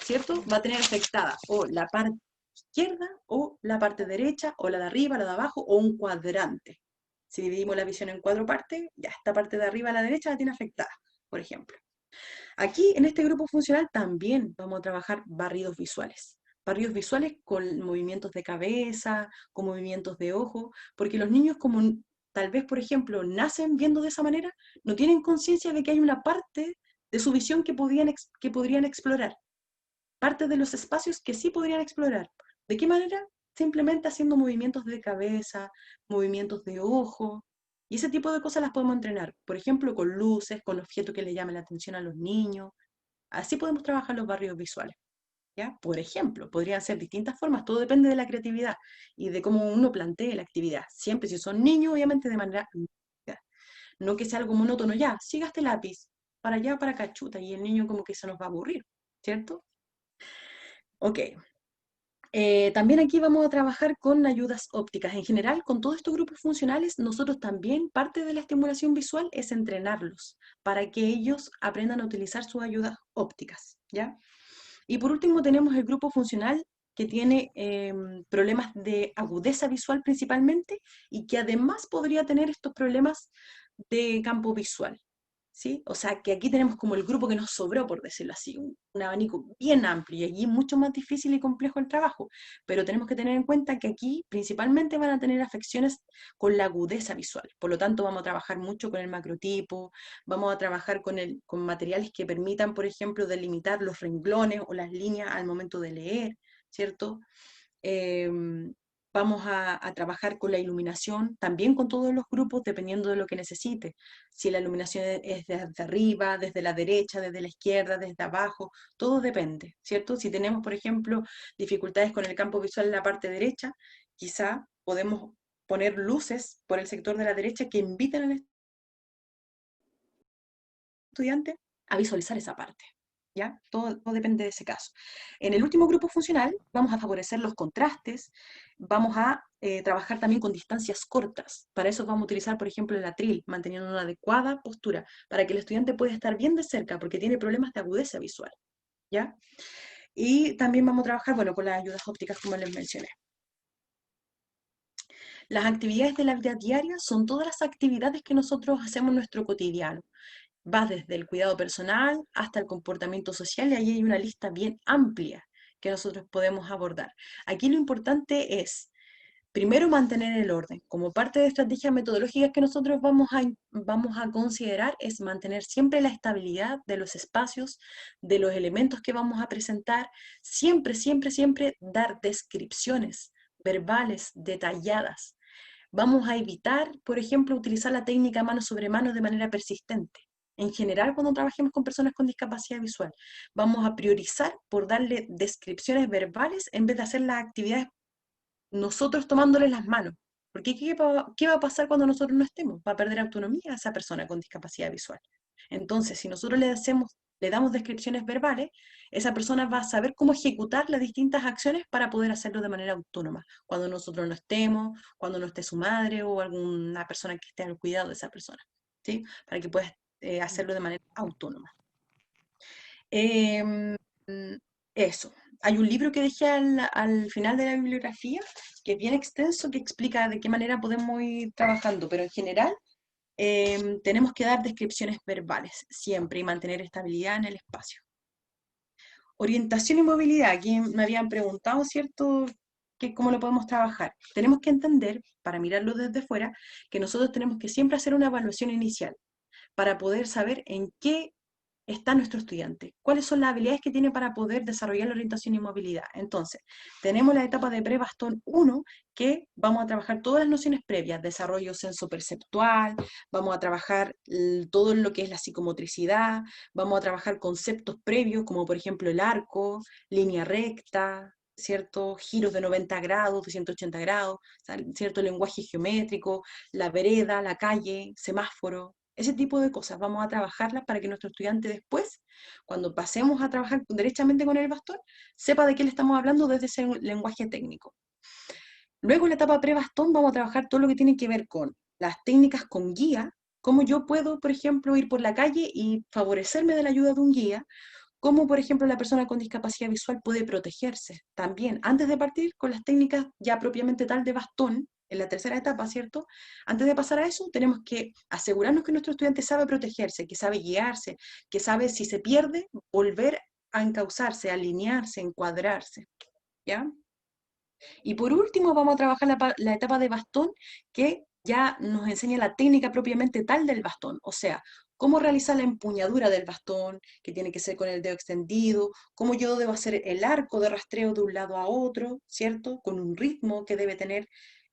¿cierto? Va a tener afectada o la parte izquierda o la parte derecha, o la de arriba, la de abajo, o un cuadrante. Si dividimos la visión en 4 partes, ya esta parte de arriba a la derecha la tiene afectada, por ejemplo. Aquí, en este grupo funcional, también vamos a trabajar barridos visuales. Barridos visuales con movimientos de cabeza, con movimientos de ojo, porque los niños, como tal vez, por ejemplo, nacen viendo de esa manera, no tienen conciencia de que hay una parte de su visión que podrían explorar. Parte de los espacios que sí podrían explorar. ¿De qué manera? Simplemente haciendo movimientos de cabeza, movimientos de ojo, y ese tipo de cosas las podemos entrenar. Por ejemplo, con luces, con objetos que le llamen la atención a los niños. Así podemos trabajar los barridos visuales, ¿ya? Por ejemplo, podrían ser distintas formas, todo depende de la creatividad y de cómo uno plantee la actividad. Siempre si son niños, obviamente de manera lúdica. No que sea algo monótono, ya, siga este lápiz, para allá, para acá, chuta, y el niño como que se nos va a aburrir, ¿cierto? Ok. También aquí vamos a trabajar con ayudas ópticas. En general, con todos estos grupos funcionales, nosotros también, parte de la estimulación visual es entrenarlos para que ellos aprendan a utilizar sus ayudas ópticas, ¿ya? Y por último tenemos el grupo funcional que tiene problemas de agudeza visual principalmente y que además podría tener estos problemas de campo visual, ¿sí? O sea, que aquí tenemos como el grupo que nos sobró, por decirlo así, un abanico bien amplio, y allí es mucho más difícil y complejo el trabajo, pero tenemos que tener en cuenta que aquí principalmente van a tener afecciones con la agudeza visual, por lo tanto vamos a trabajar mucho con el macrotipo, vamos a trabajar con materiales que permitan, por ejemplo, delimitar los renglones o las líneas al momento de leer, ¿cierto? Vamos a trabajar con la iluminación, también con todos los grupos, dependiendo de lo que necesite. Si la iluminación es desde arriba, desde la derecha, desde la izquierda, desde abajo, todo depende, ¿cierto? Si tenemos, por ejemplo, dificultades con el campo visual en la parte derecha, quizá podemos poner luces por el sector de la derecha que inviten al estudiante a visualizar esa parte. ¿Ya? Todo depende de ese caso. En el último grupo funcional vamos a favorecer los contrastes, vamos a trabajar también con distancias cortas. Para eso vamos a utilizar, por ejemplo, el atril, manteniendo una adecuada postura, para que el estudiante pueda estar bien de cerca, porque tiene problemas de agudeza visual, ¿ya? Y también vamos a trabajar, bueno, con las ayudas ópticas, como les mencioné. Las actividades de la vida diaria son todas las actividades que nosotros hacemos en nuestro cotidiano. Va desde el cuidado personal hasta el comportamiento social, y ahí hay una lista bien amplia que nosotros podemos abordar. Aquí lo importante es, primero, mantener el orden. Como parte de estrategias metodológicas que nosotros vamos a considerar es mantener siempre la estabilidad de los espacios, de los elementos que vamos a presentar, siempre, siempre, siempre dar descripciones verbales detalladas. Vamos a evitar, por ejemplo, utilizar la técnica mano sobre mano de manera persistente. En general, cuando trabajemos con personas con discapacidad visual, vamos a priorizar por darle descripciones verbales en vez de hacer las actividades nosotros tomándoles las manos. Porque ¿qué va a pasar cuando nosotros no estemos? Va a perder autonomía esa persona con discapacidad visual. Entonces, si nosotros le damos descripciones verbales, esa persona va a saber cómo ejecutar las distintas acciones para poder hacerlo de manera autónoma, cuando nosotros no estemos, cuando no esté su madre o alguna persona que esté al cuidado de esa persona, ¿sí? Para que pueda hacerlo de manera autónoma. Em, Eso. Hay un libro que dejé al final de la bibliografía, que es bien extenso, que explica de qué manera podemos ir trabajando, pero en general tenemos que dar descripciones verbales siempre y mantener estabilidad en el espacio. Orientación y movilidad, aquí me habían preguntado, ¿cierto?, cómo lo podemos trabajar. Tenemos que entender, para mirarlo desde fuera, que nosotros tenemos que siempre hacer una evaluación inicial para poder saber en qué está nuestro estudiante, cuáles son las habilidades que tiene para poder desarrollar la orientación y movilidad. Entonces, tenemos la etapa de pre-bastón 1, que vamos a trabajar todas las nociones previas, desarrollo sensoperceptual, vamos a trabajar todo lo que es la psicomotricidad, vamos a trabajar conceptos previos, como por ejemplo el arco, línea recta, ¿cierto? Giros de 90 grados, de 180 grados, ¿cierto? Lenguaje geométrico, la vereda, la calle, semáforo. Ese tipo de cosas vamos a trabajarlas para que nuestro estudiante después, cuando pasemos a trabajar derechamente con el bastón, sepa de qué le estamos hablando desde ese lenguaje técnico. Luego en la etapa pre-bastón vamos a trabajar todo lo que tiene que ver con las técnicas con guía, cómo yo puedo, por ejemplo, ir por la calle y favorecerme de la ayuda de un guía, cómo, por ejemplo, la persona con discapacidad visual puede protegerse también, antes de partir con las técnicas ya propiamente tal de bastón, en la tercera etapa, ¿cierto? Antes de pasar a eso, tenemos que asegurarnos que nuestro estudiante sabe protegerse, que sabe guiarse, que sabe si se pierde, volver a encauzarse, alinearse, encuadrarse, ¿ya? Y por último, vamos a trabajar la etapa de bastón, que ya nos enseña la técnica propiamente tal del bastón, o sea, cómo realizar la empuñadura del bastón, que tiene que ser con el dedo extendido, cómo yo debo hacer el arco de rastreo de un lado a otro, ¿cierto? Con un ritmo que debe tener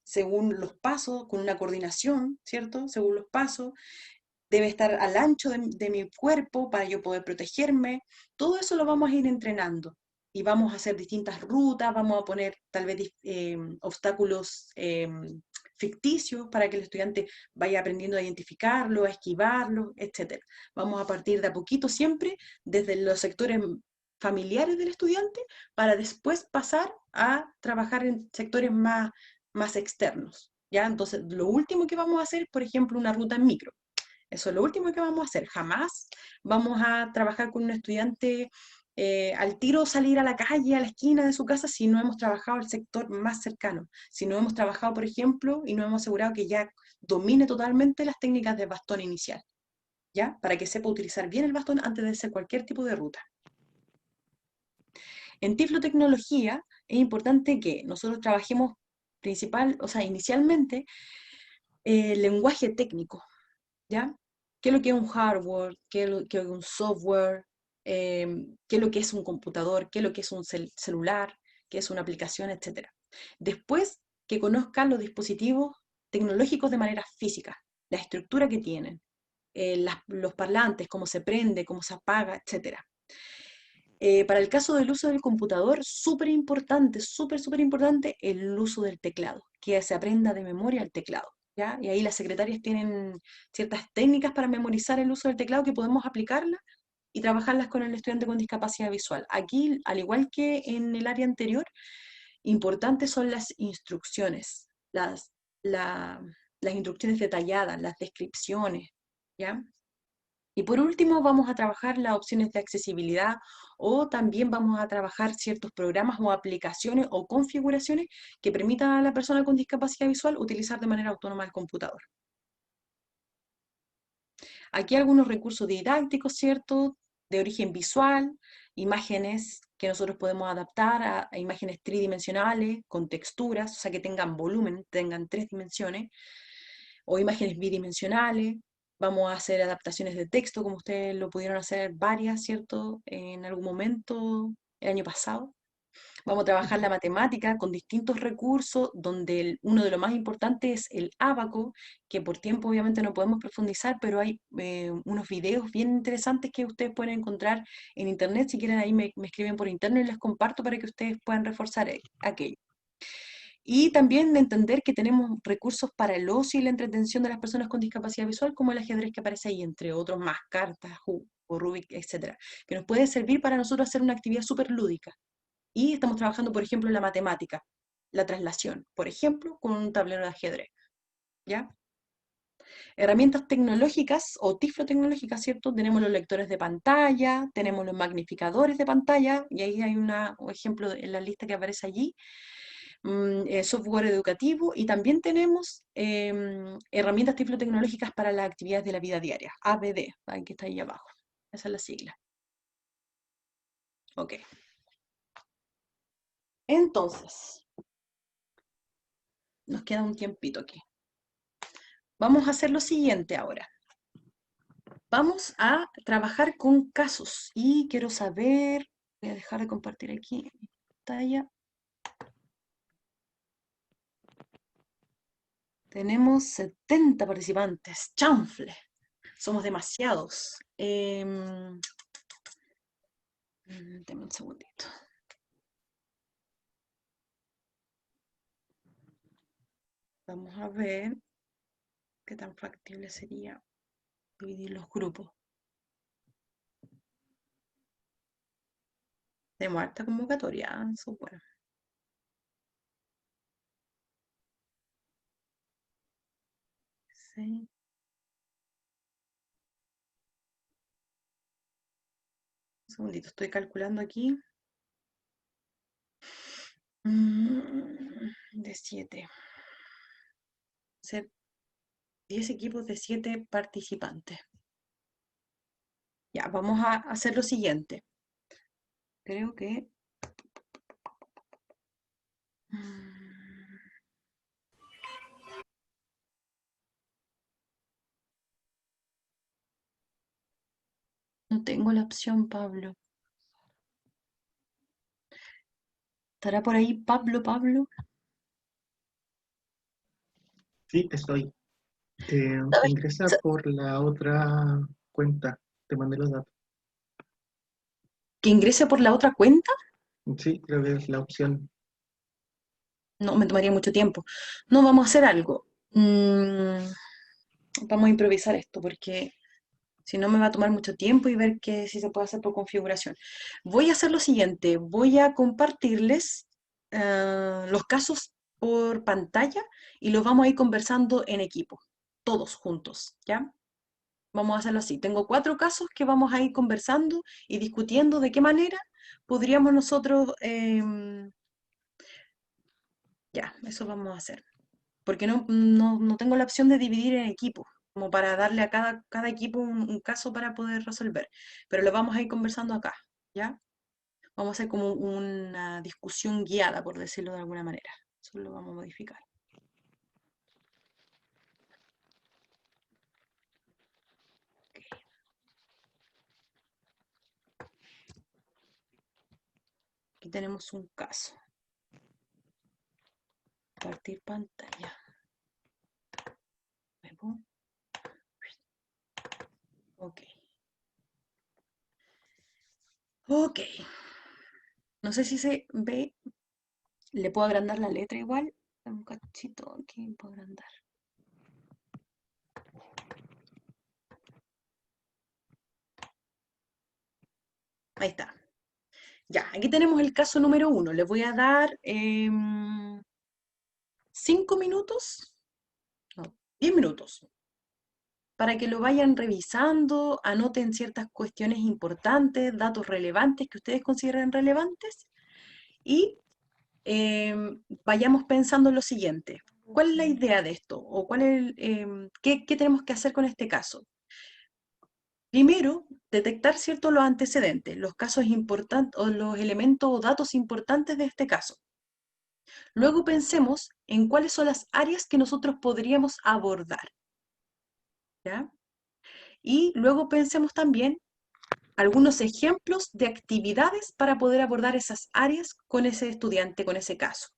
según los pasos, con una coordinación, ¿cierto? Según los pasos, debe estar al ancho de mi cuerpo para yo poder protegerme. Todo eso lo vamos a ir entrenando y vamos a hacer distintas rutas, vamos a poner tal vez obstáculos ficticios para que el estudiante vaya aprendiendo a identificarlo, a esquivarlo, etc. Vamos a partir de a poquito siempre desde los sectores familiares del estudiante para después pasar a trabajar en sectores más externos, ¿ya? Entonces, lo último que vamos a hacer, por ejemplo, una ruta en micro. Eso es lo último que vamos a hacer. Jamás vamos a trabajar con un estudiante al tiro, salir a la calle, a la esquina de su casa, si no hemos trabajado el sector más cercano. Si no hemos trabajado, por ejemplo, y no hemos asegurado que ya domine totalmente las técnicas de bastón inicial, ¿ya? Para que sepa utilizar bien el bastón antes de hacer cualquier tipo de ruta. En tiflotecnología es importante que nosotros trabajemos inicialmente lenguaje técnico, ¿ya? ¿Qué es lo que es un hardware? ¿Qué es lo que es un software? ¿Qué es lo que es un computador? ¿Qué es lo que es un celular? ¿Qué es una aplicación? Etcétera. Después, que conozcan los dispositivos tecnológicos de manera física, la estructura que tienen, los parlantes, cómo se prende, cómo se apaga, etcétera. Para el caso del uso del computador, súper importante el uso del teclado, que se aprenda de memoria el teclado, ¿ya? Y ahí las secretarias tienen ciertas técnicas para memorizar el uso del teclado que podemos aplicarlas y trabajarlas con el estudiante con discapacidad visual. Aquí, al igual que en el área anterior, importantes son las instrucciones, las instrucciones detalladas, las descripciones, ¿ya? Y por último, vamos a trabajar las opciones de accesibilidad o también vamos a trabajar ciertos programas o aplicaciones o configuraciones que permitan a la persona con discapacidad visual utilizar de manera autónoma el computador. Aquí algunos recursos didácticos, ¿cierto? De origen visual, imágenes que nosotros podemos adaptar a imágenes tridimensionales, con texturas, o sea, que tengan volumen, tengan 3 dimensiones, o imágenes bidimensionales. Vamos a hacer adaptaciones de texto, como ustedes lo pudieron hacer varias, ¿cierto? En algún momento, el año pasado. Vamos a trabajar la matemática con distintos recursos, donde uno de los más importantes es el ábaco, que por tiempo obviamente no podemos profundizar, pero hay unos videos bien interesantes que ustedes pueden encontrar en internet. Si quieren ahí me escriben por internet y les comparto para que ustedes puedan reforzar aquello. Y también entender que tenemos recursos para el ocio y la entretención de las personas con discapacidad visual, como el ajedrez que aparece ahí, entre otros más, cartas, o Rubik, etcétera, que nos puede servir para nosotros hacer una actividad súper lúdica. Y estamos trabajando, por ejemplo, en la matemática, la traslación, por ejemplo, con un tablero de ajedrez, ¿ya? Herramientas tecnológicas o tiflotecnológicas, ¿cierto? Tenemos los lectores de pantalla, tenemos los magnificadores de pantalla, y ahí hay un ejemplo en la lista que aparece allí, software educativo, y también tenemos herramientas tiflotecnológicas para las actividades de la vida diaria, ABD, que está ahí abajo, esa es la sigla. Ok. Entonces, nos queda un tiempito aquí. Vamos a hacer lo siguiente ahora. Vamos a trabajar con casos y quiero saber, voy a dejar de compartir aquí mi pantalla. Tenemos 70 participantes, chanfle, somos demasiados. Deme un segundito. Vamos a ver qué tan factible sería dividir los grupos. Tenemos harta convocatoria, eso es bueno. Sí. Un segundito, estoy calculando aquí. De 7. Ser 10 equipos de 7 participantes. Ya, vamos a hacer lo siguiente. Creo que... No tengo la opción, Pablo. ¿Estará por ahí Pablo? Sí, estoy. Ingresa por la otra cuenta. Te mandé los datos. ¿Que ingrese por la otra cuenta? Sí, creo que es la opción. No, me tomaría mucho tiempo. No, vamos a hacer algo. Vamos a improvisar esto porque si no me va a tomar mucho tiempo y ver si se puede hacer por configuración. Voy a hacer lo siguiente. Voy a compartirles los casos por pantalla y los vamos a ir conversando en equipo, todos juntos, ¿ya? Vamos a hacerlo así. Tengo 4 casos que vamos a ir conversando y discutiendo de qué manera podríamos nosotros... ya, eso vamos a hacer. Porque no tengo la opción de dividir en equipos, como para darle a cada equipo un caso para poder resolver. Pero lo vamos a ir conversando acá, ¿ya? Vamos a hacer como una discusión guiada, por decirlo de alguna manera. Eso lo vamos a modificar. Aquí tenemos un caso. Compartir pantalla. Nuevo. Ok. Ok. No sé si se ve. ¿Le puedo agrandar la letra igual? Un cachito aquí, puedo agrandar. Ahí está. Ya, aquí tenemos el caso número 1. Les voy a dar 5 minutos, no, 10 minutos, para que lo vayan revisando, anoten ciertas cuestiones importantes, datos relevantes que ustedes consideren relevantes, y vayamos pensando en lo siguiente. ¿Cuál es la idea de esto? ¿O qué tenemos que hacer con este caso? Primero, detectar los antecedentes, los casos importantes o los elementos o datos importantes de este caso. Luego pensemos en cuáles son las áreas que nosotros podríamos abordar, ¿ya? Y luego pensemos también algunos ejemplos de actividades para poder abordar esas áreas con ese estudiante, con ese caso,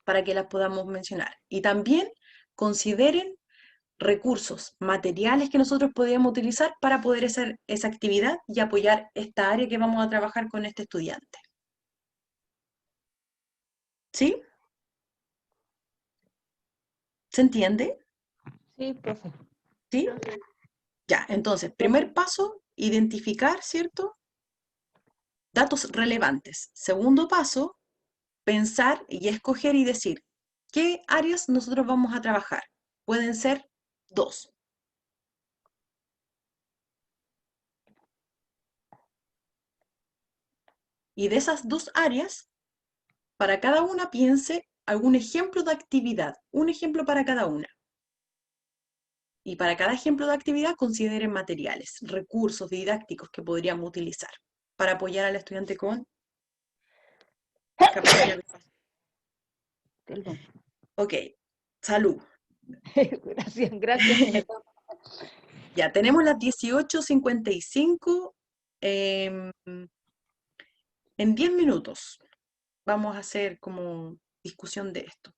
para que las podamos mencionar. Y también consideren recursos, materiales que nosotros podríamos utilizar para poder hacer esa actividad y apoyar esta área que vamos a trabajar con este estudiante. ¿Sí? ¿Se entiende? Sí, profe. ¿Sí? Ya, entonces, primer paso, identificar, ¿cierto? Datos relevantes. Segundo paso, pensar y escoger y decir, ¿qué áreas nosotros vamos a trabajar? Pueden ser 2. Y de esas 2 áreas, para cada una piense algún ejemplo de actividad, un ejemplo para cada una. Y para cada ejemplo de actividad consideren materiales, recursos didácticos que podríamos utilizar para apoyar al estudiante con capacidad visual. Perdón. Ok, salud. Gracias, gracias. Ya, tenemos las 18:55. En 10 minutos vamos a hacer como discusión de esto.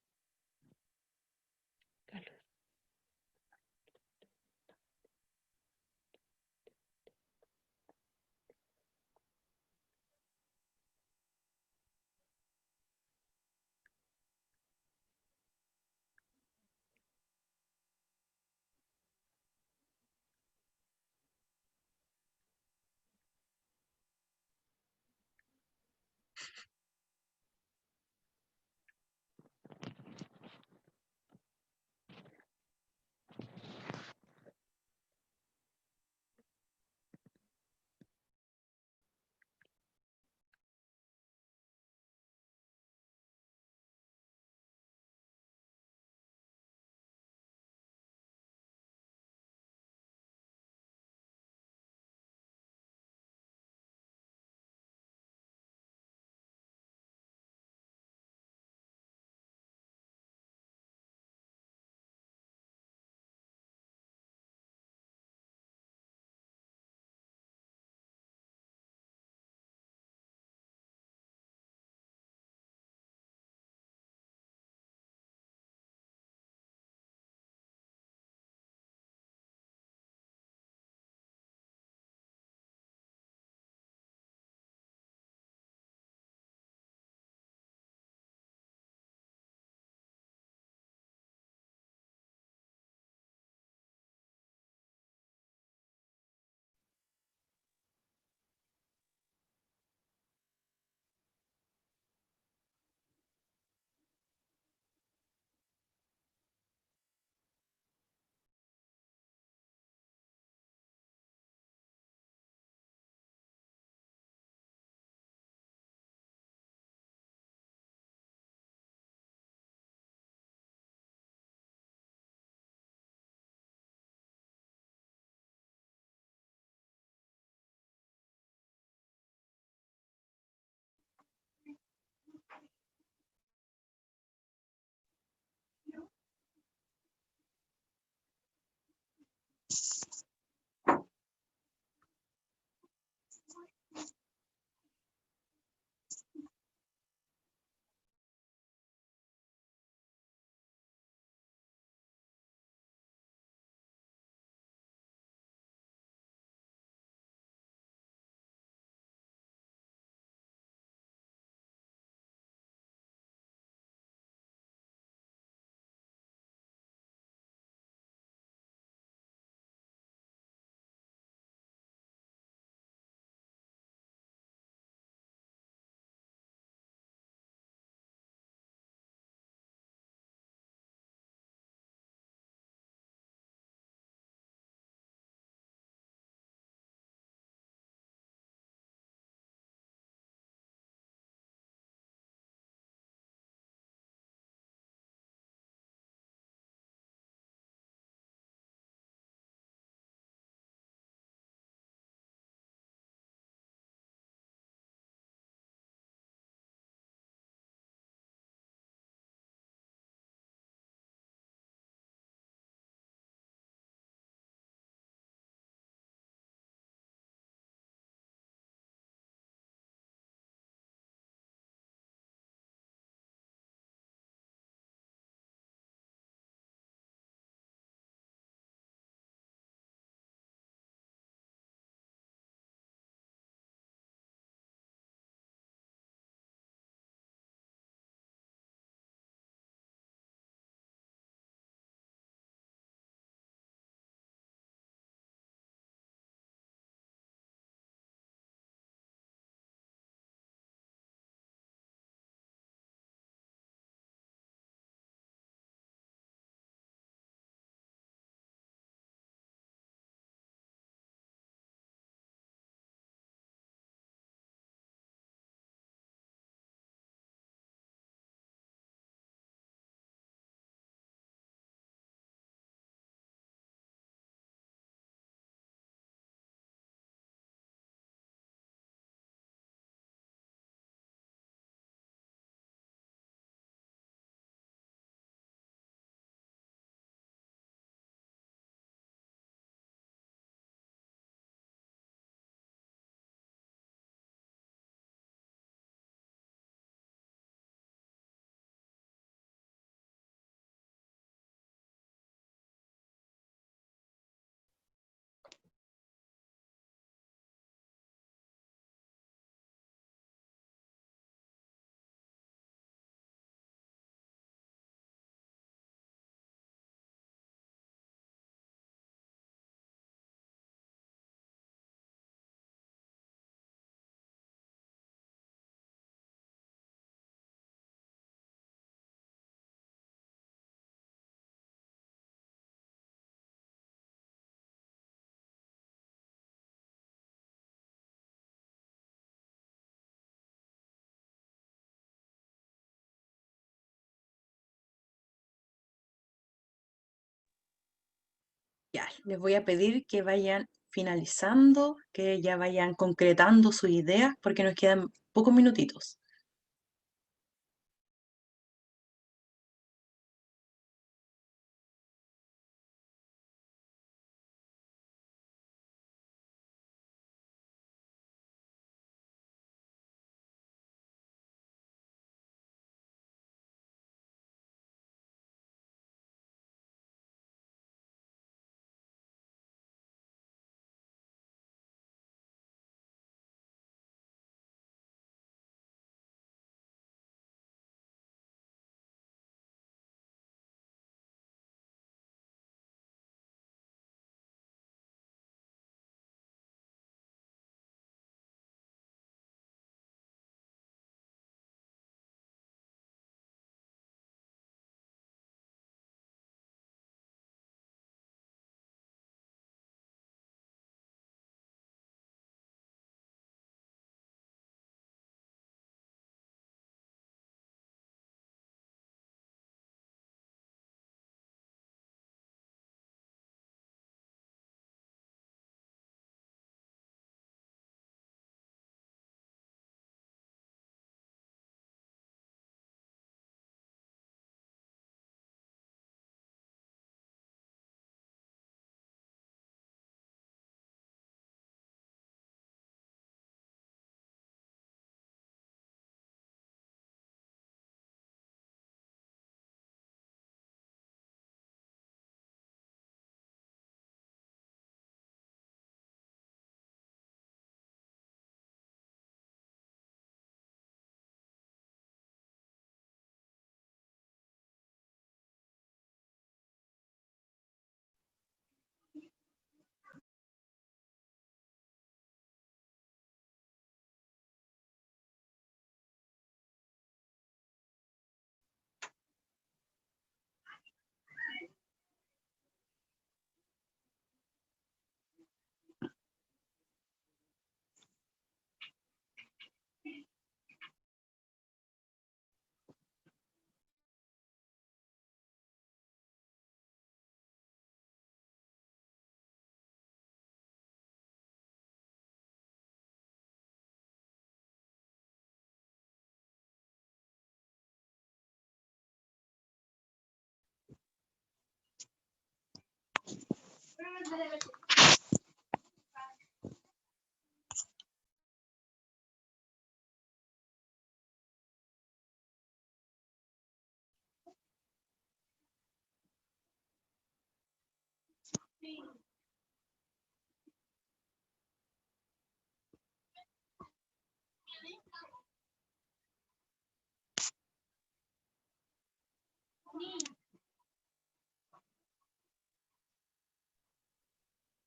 Les voy a pedir que vayan finalizando, que ya vayan concretando sus ideas, porque nos quedan pocos minutitos.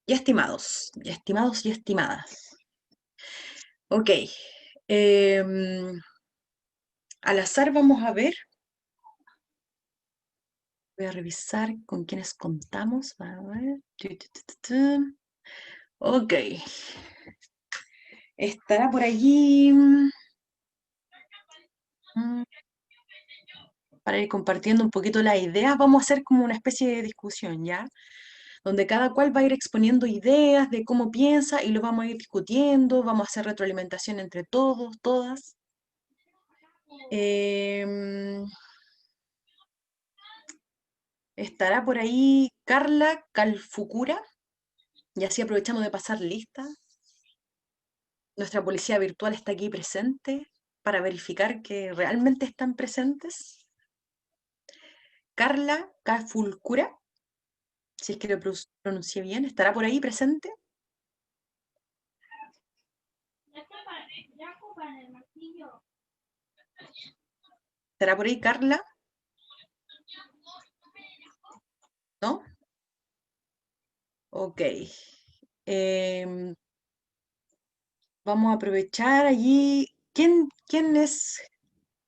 Ya estimados y estimadas. Ok. Al azar vamos a ver. Voy a revisar con quiénes contamos. A ver. Ok. Estará por allí. Para ir compartiendo un poquito las ideas, vamos a hacer como una especie de discusión, ¿ya? Donde cada cual va a ir exponiendo ideas de cómo piensa y lo vamos a ir discutiendo, vamos a hacer retroalimentación entre todos, todas. Estará por ahí Carla Calfucura, y así aprovechamos de pasar lista. Nuestra policía virtual está aquí presente para verificar que realmente están presentes. Carla Calfucura, si es que lo pronuncié bien, ¿estará por ahí presente? ¿Estará por ahí Carla? ¿No? Ok. Vamos a aprovechar allí. ¿Quién es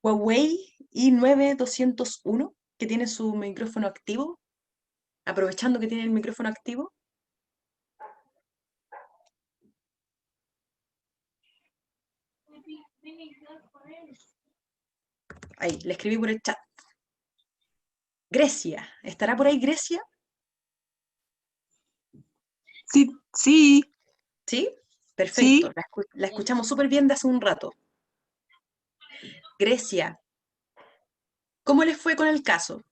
Huawei i9-201 que tiene su micrófono activo? Aprovechando que tiene el micrófono activo. Ahí, le escribí por el chat. Grecia. ¿Estará por ahí Grecia? Sí, sí, ¿Sí? sí. Perfecto. La escuchamos súper bien de hace un rato. Grecia, ¿cómo les fue con el caso?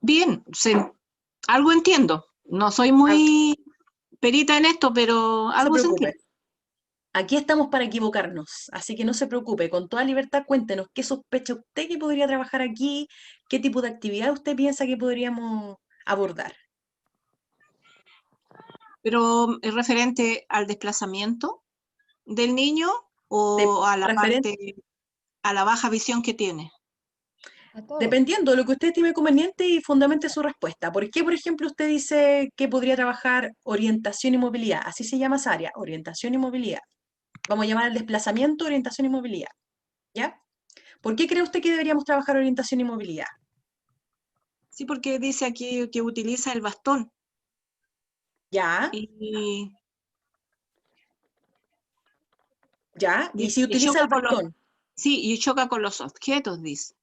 Bien, algo entiendo. No soy muy perita en esto, pero No se algo se preocupe. entiende. Aquí estamos para equivocarnos, así que no se preocupe, con toda libertad cuéntenos qué sospecha usted que podría trabajar aquí, qué tipo de actividad usted piensa que podríamos abordar. Pero es referente al desplazamiento del niño De- o a la referente, a la baja visión que tiene. A todos. dependiendo de lo que usted estime conveniente y fundamente su respuesta. ¿Por qué, por ejemplo, usted dice que podría trabajar orientación y movilidad? Así se llama esa área, orientación y movilidad. Vamos a llamar al desplazamiento orientación y movilidad, ¿ya? ¿Por qué cree usted que deberíamos trabajar orientación y movilidad? Sí, porque dice aquí que utiliza el bastón ¿Ya? y, ¿Ya? ¿Y si y utiliza el choca con bastón? sí, y choca con los objetos, dice.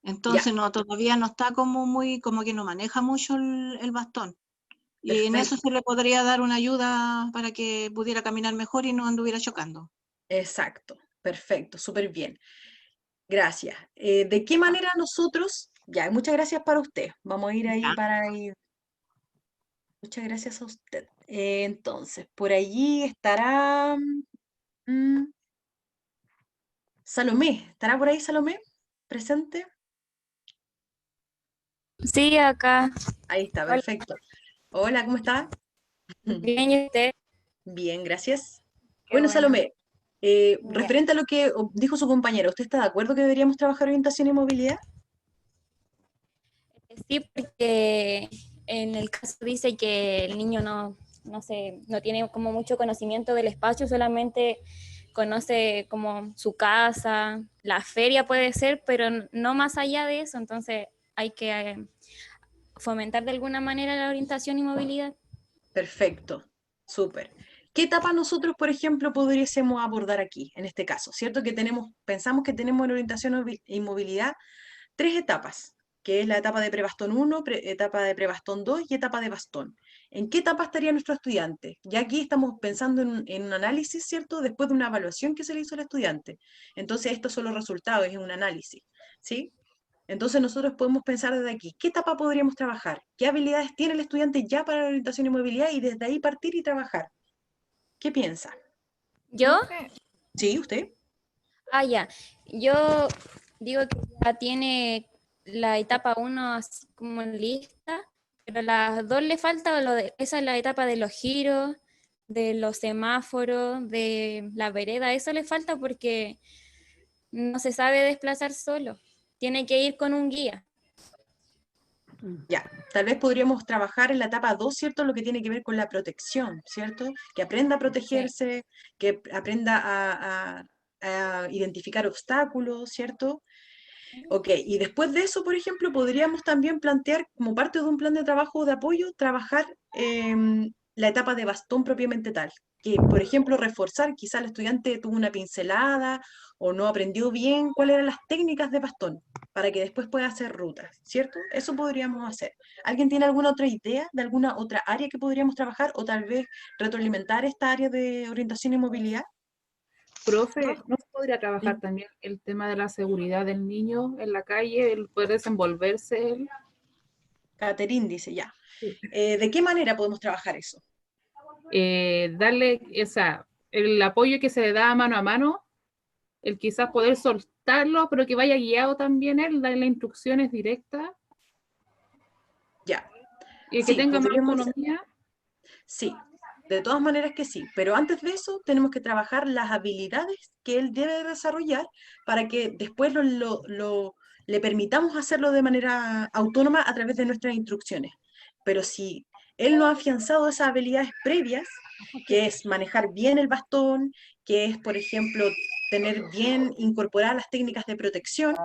Ya, Entonces no, todavía no está como que no maneja mucho el bastón. Y en eso perfecto. se le podría dar una ayuda para que pudiera caminar mejor y no anduviera chocando. Exacto, perfecto, súper bien. Gracias. ¿De qué manera nosotros? Ya, muchas gracias para usted. Vamos a ir ahí Ya. para ir. Muchas gracias a usted. Entonces, por allí estará mm, Salomé. ¿Estará por ahí Salomé? ¿Presente? Sí, acá. Ahí está, Hola, perfecto. Hola, ¿cómo está? bien, ¿y usted? Bien, gracias. Qué Bueno, bueno. Salomé, Ya. referente a lo que dijo su compañero, ¿usted está de acuerdo que deberíamos trabajar orientación y movilidad? Sí, porque en el caso dice que el niño no sé, no tiene como mucho conocimiento del espacio, solamente conoce como su casa, la feria puede ser, pero no más allá de eso, entonces hay que fomentar de alguna manera la orientación y movilidad. Perfecto, súper. ¿Qué etapa nosotros, por ejemplo, podríamos abordar aquí, en este caso? ¿Cierto que pensamos que tenemos en orientación y movilidad tres etapas, que es la etapa de prebastón 1, etapa de prebastón 2 y etapa de bastón? ¿En qué etapa estaría nuestro estudiante? Ya aquí estamos pensando en un análisis, ¿cierto? Después de una evaluación que se le hizo al estudiante. Entonces, estos son los resultados, es un análisis, ¿sí? Entonces nosotros podemos pensar desde aquí, ¿qué etapa podríamos trabajar? ¿Qué habilidades tiene el estudiante ya para la orientación y movilidad? Y desde ahí partir y trabajar. ¿Qué piensa? ¿Yo? ¿Sí, usted? Ya. Yo digo que ya tiene la etapa 1 así como lista, pero las dos le falta, esa es la etapa de los giros, de los semáforos, de la vereda, eso le falta porque no se sabe desplazar solo, tiene que ir con un guía. Ya, tal vez podríamos trabajar en la etapa 2, ¿cierto? Lo que tiene que ver con la protección, ¿cierto? Que aprenda a Sí. protegerse, que aprenda a identificar obstáculos, ¿cierto? Ok, y después de eso, por ejemplo, podríamos también plantear como parte de un plan de trabajo de apoyo, trabajar la etapa de bastón propiamente tal. Que, por ejemplo, reforzar, quizá el estudiante tuvo una pincelada o no aprendió bien cuáles eran las técnicas de bastón para que después pueda hacer rutas, ¿cierto? Eso podríamos hacer. ¿Alguien tiene alguna otra idea de alguna otra área que podríamos trabajar o tal vez retroalimentar esta área de orientación y movilidad? Profe, ¿no se podría trabajar Mm. también el tema de la seguridad del niño en la calle, el poder desenvolverse él? Caterín dice ya. Sí. ¿De qué manera podemos trabajar eso? Darle el apoyo que se le da mano a mano, el quizás poder soltarlo, pero que vaya guiado también él, darle instrucciones directas Ya. y que Sí, tenga más podríamos, autonomía. sí, de todas maneras que sí, pero antes de eso tenemos que trabajar las habilidades que él debe desarrollar para que después le permitamos hacerlo de manera autónoma a través de nuestras instrucciones. Pero si él no ha afianzado esas habilidades previas, que es manejar bien el bastón, que es, por ejemplo, tener bien incorporadas las técnicas de protección,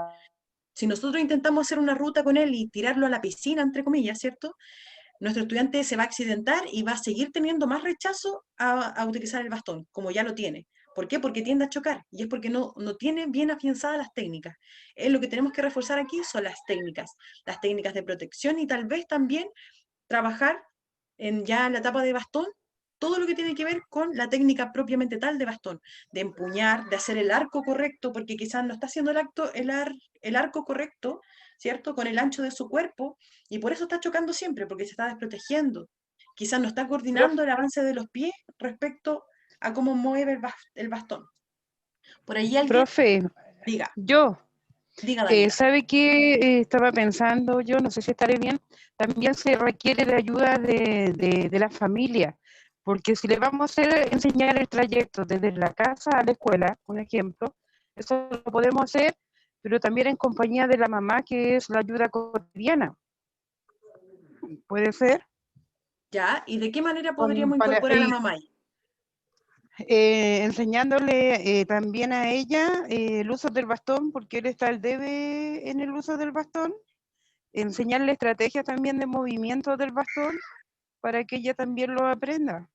si nosotros intentamos hacer una ruta con él y tirarlo a la piscina, entre comillas, ¿cierto? Nuestro estudiante se va a accidentar y va a seguir teniendo más rechazo a utilizar el bastón, como ya lo tiene. ¿Por qué? Porque tiende a chocar y es porque no tiene bien afianzadas las técnicas. Lo que tenemos que reforzar aquí son las técnicas de protección y tal vez también trabajar en ya la etapa de bastón todo lo que tiene que ver con la técnica propiamente tal de bastón, de empuñar, de hacer el arco correcto, porque quizás no está haciendo el arco correcto, ¿cierto? Con el ancho de su cuerpo, y por eso está chocando siempre, porque se está desprotegiendo. Quizás no está coordinando el avance de los pies respecto a cómo mueve el bastón. Por ahí alguien... Profe, Diga. Diga, Daniela. ¿sabe qué estaba pensando yo? No sé si estaré bien. También se requiere de ayuda de la familia, porque si le vamos a enseñar el trayecto desde la casa a la escuela, un ejemplo, eso lo podemos hacer, pero también en compañía de la mamá, que es la ayuda cotidiana. ¿Puede ser? Ya, ¿y de qué manera podríamos incorporar a la mamá ahí? Enseñándole también a ella el uso del bastón, porque él está al debe en el uso del bastón, enseñarle estrategias también de movimiento del bastón para que ella también lo aprenda.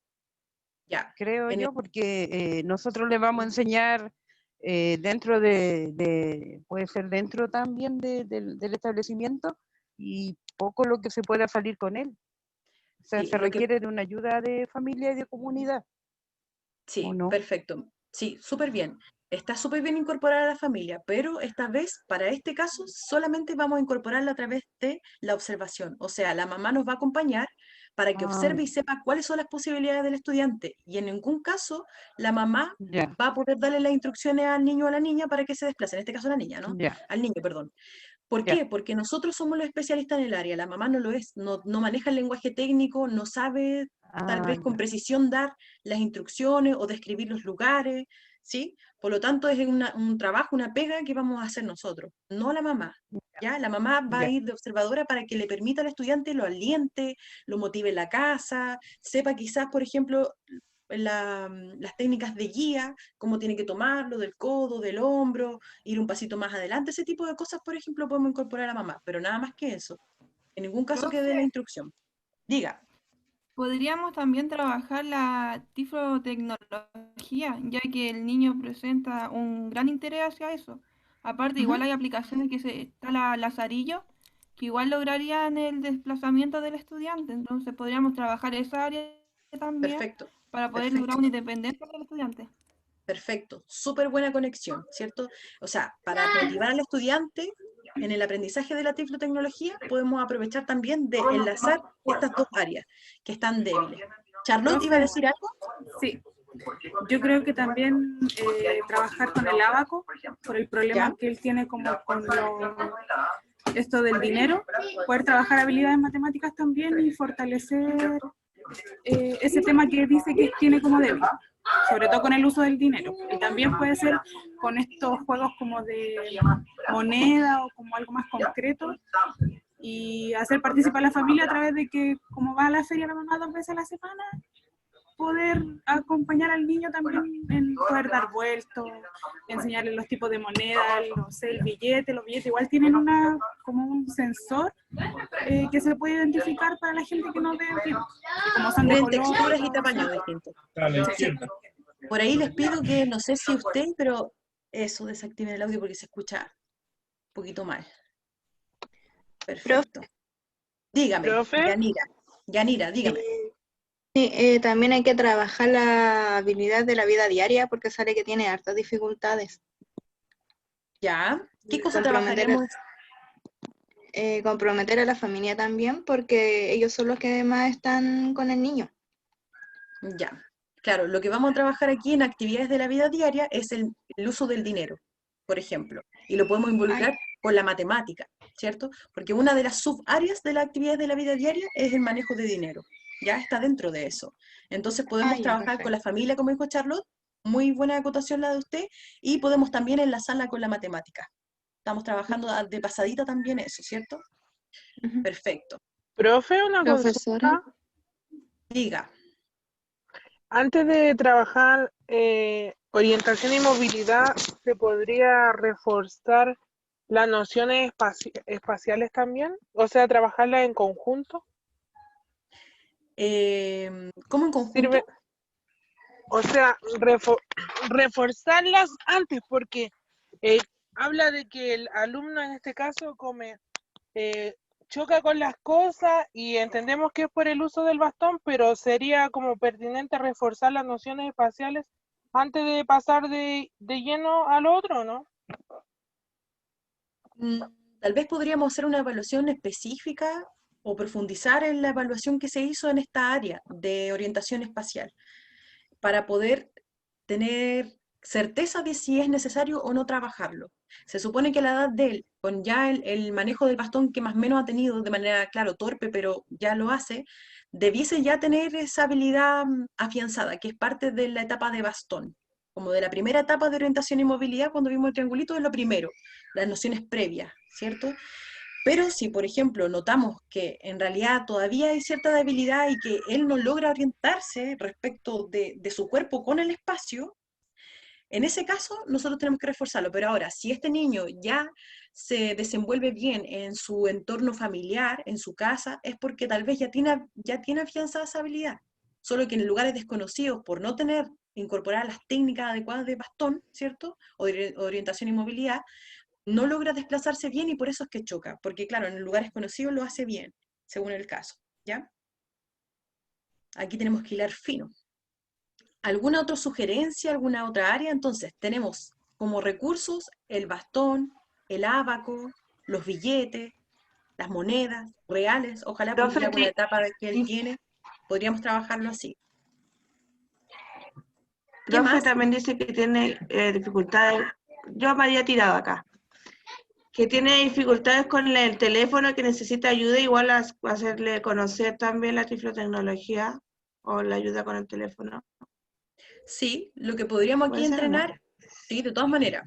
Ya. Creo yo, porque nosotros le vamos a enseñar dentro puede ser dentro también del establecimiento, y poco lo que se pueda salir con él. O sea, Sí, se requiere de una ayuda de familia y de comunidad. Sí, no? perfecto. Sí, súper bien. Está súper bien incorporar a la familia, pero esta vez, para este caso, solamente vamos a incorporarla a través de la observación. O sea, la mamá nos va a acompañar para que observe y sepa cuáles son las posibilidades del estudiante. Y en ningún caso, la mamá va a poder darle las instrucciones al niño o a la niña para que se desplace. En este caso, a la niña, ¿no? Al niño, perdón. ¿Por qué? Porque nosotros somos los especialistas en el área, la mamá no lo es, no maneja el lenguaje técnico, no sabe tal vez con precisión dar las instrucciones o describir los lugares, ¿sí? Por lo tanto, es un trabajo, una pega que vamos a hacer nosotros, no la mamá, ¿ya? La mamá va a ir de observadora para que le permita al estudiante, lo aliente, lo motive en la casa, sepa quizás, por ejemplo, las técnicas de guía, cómo tiene que tomarlo, del codo, del hombro, ir un pasito más adelante, ese tipo de cosas, por ejemplo, podemos incorporar a la mamá, pero nada más que eso. En ningún caso que dé la instrucción. Diga. Podríamos también trabajar la tiflotecnología, ya que el niño presenta un gran interés hacia eso. Aparte, igual hay aplicaciones está la Lazarillo, que igual lograrían el desplazamiento del estudiante. Entonces podríamos trabajar esa área también Perfecto. para poder lograr una independencia del estudiante. Perfecto, súper buena conexión, ¿cierto? O sea, para motivar al estudiante en el aprendizaje de la tiflotecnología, podemos aprovechar también de enlazar estas dos áreas que están débiles. ¿Charlotte iba a decir algo? Sí. Yo creo que también trabajar con el ábaco, por el problema que él tiene como con esto del dinero, poder trabajar habilidades matemáticas también y fortalecer ese tema que dice que tiene como débil, sobre todo con el uso del dinero. Y también puede ser con estos juegos como de moneda o como algo más concreto, y hacer participar a la familia a través de que, como va a la feria la mamá 2 veces a la semana, poder acompañar al niño también en poder dar vueltos, enseñarle los tipos de moneda, no sé, los billetes igual tienen como un sensor que se puede identificar para la gente que no ve bien. Y como son de color, texturas y tamaños distintos. Sí. Por ahí les pido que, no sé si usted, pero eso, desactiven el audio porque se escucha un poquito mal. Perfecto. Dígame, Yanira, dígame. Sí, también hay que trabajar la habilidad de la vida diaria porque sale que tiene hartas dificultades. ¿Ya? ¿Qué cosa trabajaremos? Comprometer a la familia también porque ellos son los que más están con el niño. Ya, claro, lo que vamos a trabajar aquí en actividades de la vida diaria es el uso del dinero, por ejemplo, y lo podemos involucrar con la matemática, ¿cierto? Porque una de las subáreas de las actividades de la vida diaria es el manejo de dinero. Ya está dentro de eso. Entonces podemos trabajar con la familia, como dijo Charlotte, muy buena acotación la de usted, y podemos también enlazarla con la matemática. Estamos trabajando de pasadita también eso, ¿cierto? Perfecto. Profe, una consulta. Diga. Antes de trabajar orientación y movilidad, ¿se podría reforzar las nociones espaciales también? O sea, trabajarlas en conjunto. ¿Cómo en conjunto? O sea, reforzarlas antes, porque habla de que el alumno en este caso choca con las cosas y entendemos que es por el uso del bastón, pero sería como pertinente reforzar las nociones espaciales antes de pasar de lleno al otro, ¿no? Tal vez podríamos hacer una evaluación específica o profundizar en la evaluación que se hizo en esta área de orientación espacial para poder tener certeza de si es necesario o no trabajarlo. Se supone que a la edad de él, con ya el manejo del bastón que más o menos ha tenido de manera, claro, torpe, pero ya lo hace, debiese ya tener esa habilidad afianzada, que es parte de la etapa de bastón, como de la primera etapa de orientación y movilidad, cuando vimos el triangulito, es lo primero, las nociones previas, ¿cierto? Pero si, por ejemplo, notamos que en realidad todavía hay cierta debilidad y que él no logra orientarse respecto de su cuerpo con el espacio, en ese caso nosotros tenemos que reforzarlo. Pero ahora, si este niño ya se desenvuelve bien en su entorno familiar, en su casa, es porque tal vez ya tiene afianzada esa habilidad. Solo que en lugares desconocidos, por no tener incorporadas las técnicas adecuadas de bastón, ¿cierto? O de orientación y movilidad, no logra desplazarse bien y por eso es que choca, porque claro, en lugares conocidos lo hace bien, según el caso, ¿ya? Aquí tenemos que hilar fino. ¿Alguna otra sugerencia, alguna otra área? Entonces, tenemos como recursos el bastón, el ábaco, los billetes, las monedas reales, ojalá pues Profe, ya con la etapa que él tiene, podríamos trabajarlo así. ¿Qué profe más? también dice que tiene dificultades, yo me había tirado acá, que tiene dificultades con el teléfono, que necesita ayuda, igual a hacerle conocer también la tiflotecnología o la ayuda con el teléfono. Sí, lo que podríamos aquí ¿Puede ser o no? entrenar, sí, de todas maneras.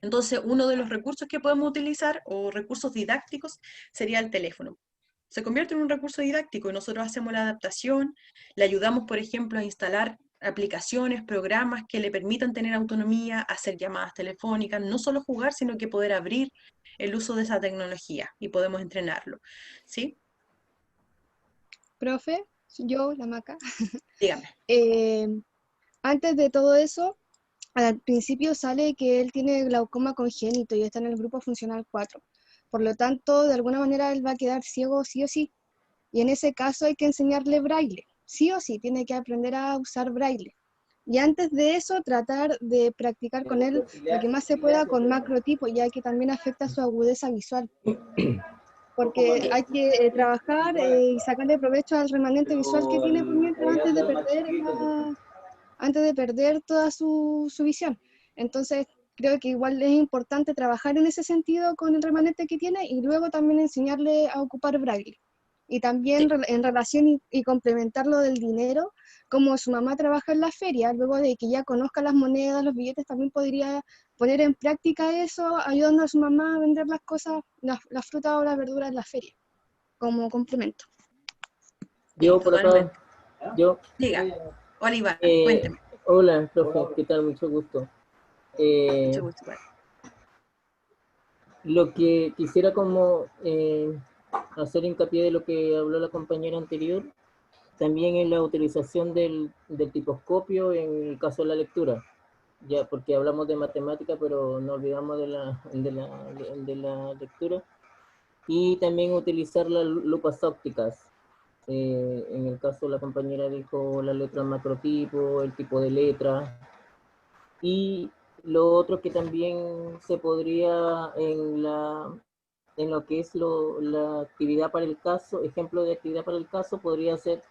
Entonces, uno de los recursos que podemos utilizar, o recursos didácticos, sería el teléfono. Se convierte en un recurso didáctico y nosotros hacemos la adaptación, le ayudamos, por ejemplo, a instalar aplicaciones, programas que le permitan tener autonomía, hacer llamadas telefónicas, no solo jugar, sino que poder abrir el uso de esa tecnología y podemos entrenarlo. ¿Sí? Profe, yo, la Maca. Dígame. Antes de todo eso, al principio sale que él tiene glaucoma congénito y está en el grupo funcional 4. Por lo tanto, de alguna manera él va a quedar ciego sí o sí. Y en ese caso hay que enseñarle braille. Sí o sí, tiene que aprender a usar braille. Y antes de eso, tratar de practicar con él lo que más se pueda con macrotipo, ya que también afecta su agudeza visual. Porque hay que trabajar y sacarle provecho al remanente visual que tiene por mientras antes de perder toda su visión. Entonces, creo que igual es importante trabajar en ese sentido con el remanente que tiene y luego también enseñarle a ocupar braille. Y también en relación y complementarlo del dinero, como su mamá trabaja en la feria, luego de que ya conozca las monedas, los billetes, también podría poner en práctica eso, ayudando a su mamá a vender las cosas, las frutas o las verduras en la feria, como complemento. Yo por acá, Diga, Oliva, cuénteme. Hola, profe, ¿qué tal? Mucho gusto. Mucho gusto, igual. Lo que quisiera como hacer hincapié de lo que habló la compañera anterior, también en la utilización del tiposcopio en el caso de la lectura, ya porque hablamos de matemática, pero no olvidamos de la lectura, y también utilizar las lupas ópticas. En el caso la compañera dijo la letra macrotipo, el tipo de letra, y lo otro que también se podría en lo que es la actividad para el caso, ejemplo de actividad para el caso, podría ser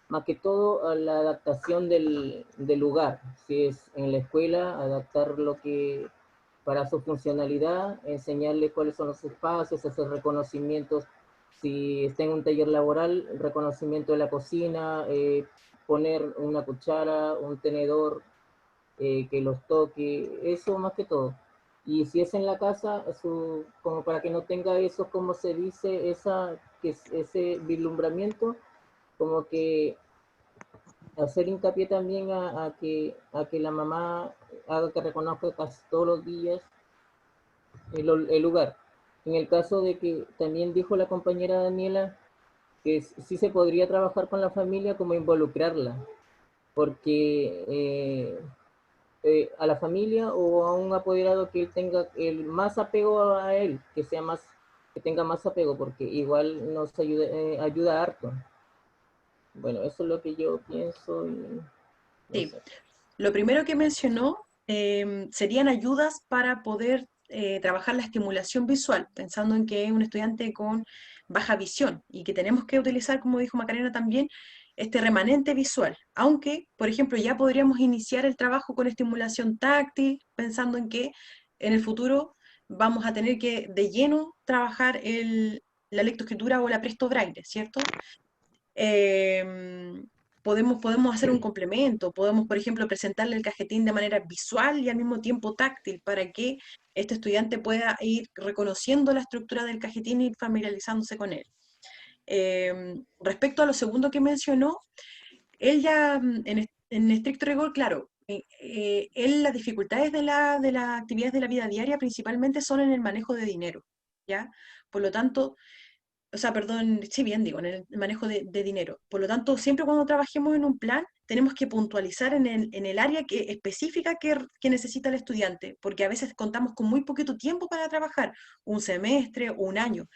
más que todo a la adaptación del lugar. Si es en la escuela, adaptar lo que para su funcionalidad, enseñarle cuáles son los espacios, hacer reconocimientos. Si está en un taller laboral, reconocimiento de la cocina, poner una cuchara, un tenedor, que los toque, eso más que todo. Y si es en la casa, como para que no tenga eso, como se dice, ese vislumbramiento, como que hacer hincapié también a que la mamá haga que reconozca casi todos los días el lugar. En el caso de que también dijo la compañera Daniela, que sí se podría trabajar con la familia, como involucrarla, porque a la familia o a un apoderado que él tenga el más apego a él, que sea más tenga más apego, porque igual nos ayuda harto. Bueno, eso es lo que yo pienso. No Sí, sé. lo primero que mencionó serían ayudas para poder trabajar la estimulación visual, pensando en que es un estudiante con baja visión y que tenemos que utilizar, como dijo Macarena también, este remanente visual. Aunque, por ejemplo, ya podríamos iniciar el trabajo con estimulación táctil, pensando en que en el futuro vamos a tener que de lleno trabajar la lectoescritura o la presto braille, ¿cierto? Podemos hacer un complemento, podemos, por ejemplo, presentarle el cajetín de manera visual y al mismo tiempo táctil para que este estudiante pueda ir reconociendo la estructura del cajetín y ir familiarizándose con él. Respecto a lo segundo que mencionó, él ya, en estricto rigor, claro, él las dificultades de las actividades de la vida diaria principalmente son en el manejo de dinero, ¿ya? Por lo tanto, o sea, perdón, sí, bien digo, en el manejo de dinero. Por lo tanto, siempre cuando trabajemos en un plan, tenemos que puntualizar en el área específica que necesita el estudiante, porque a veces contamos con muy poquito tiempo para trabajar, un semestre o un año.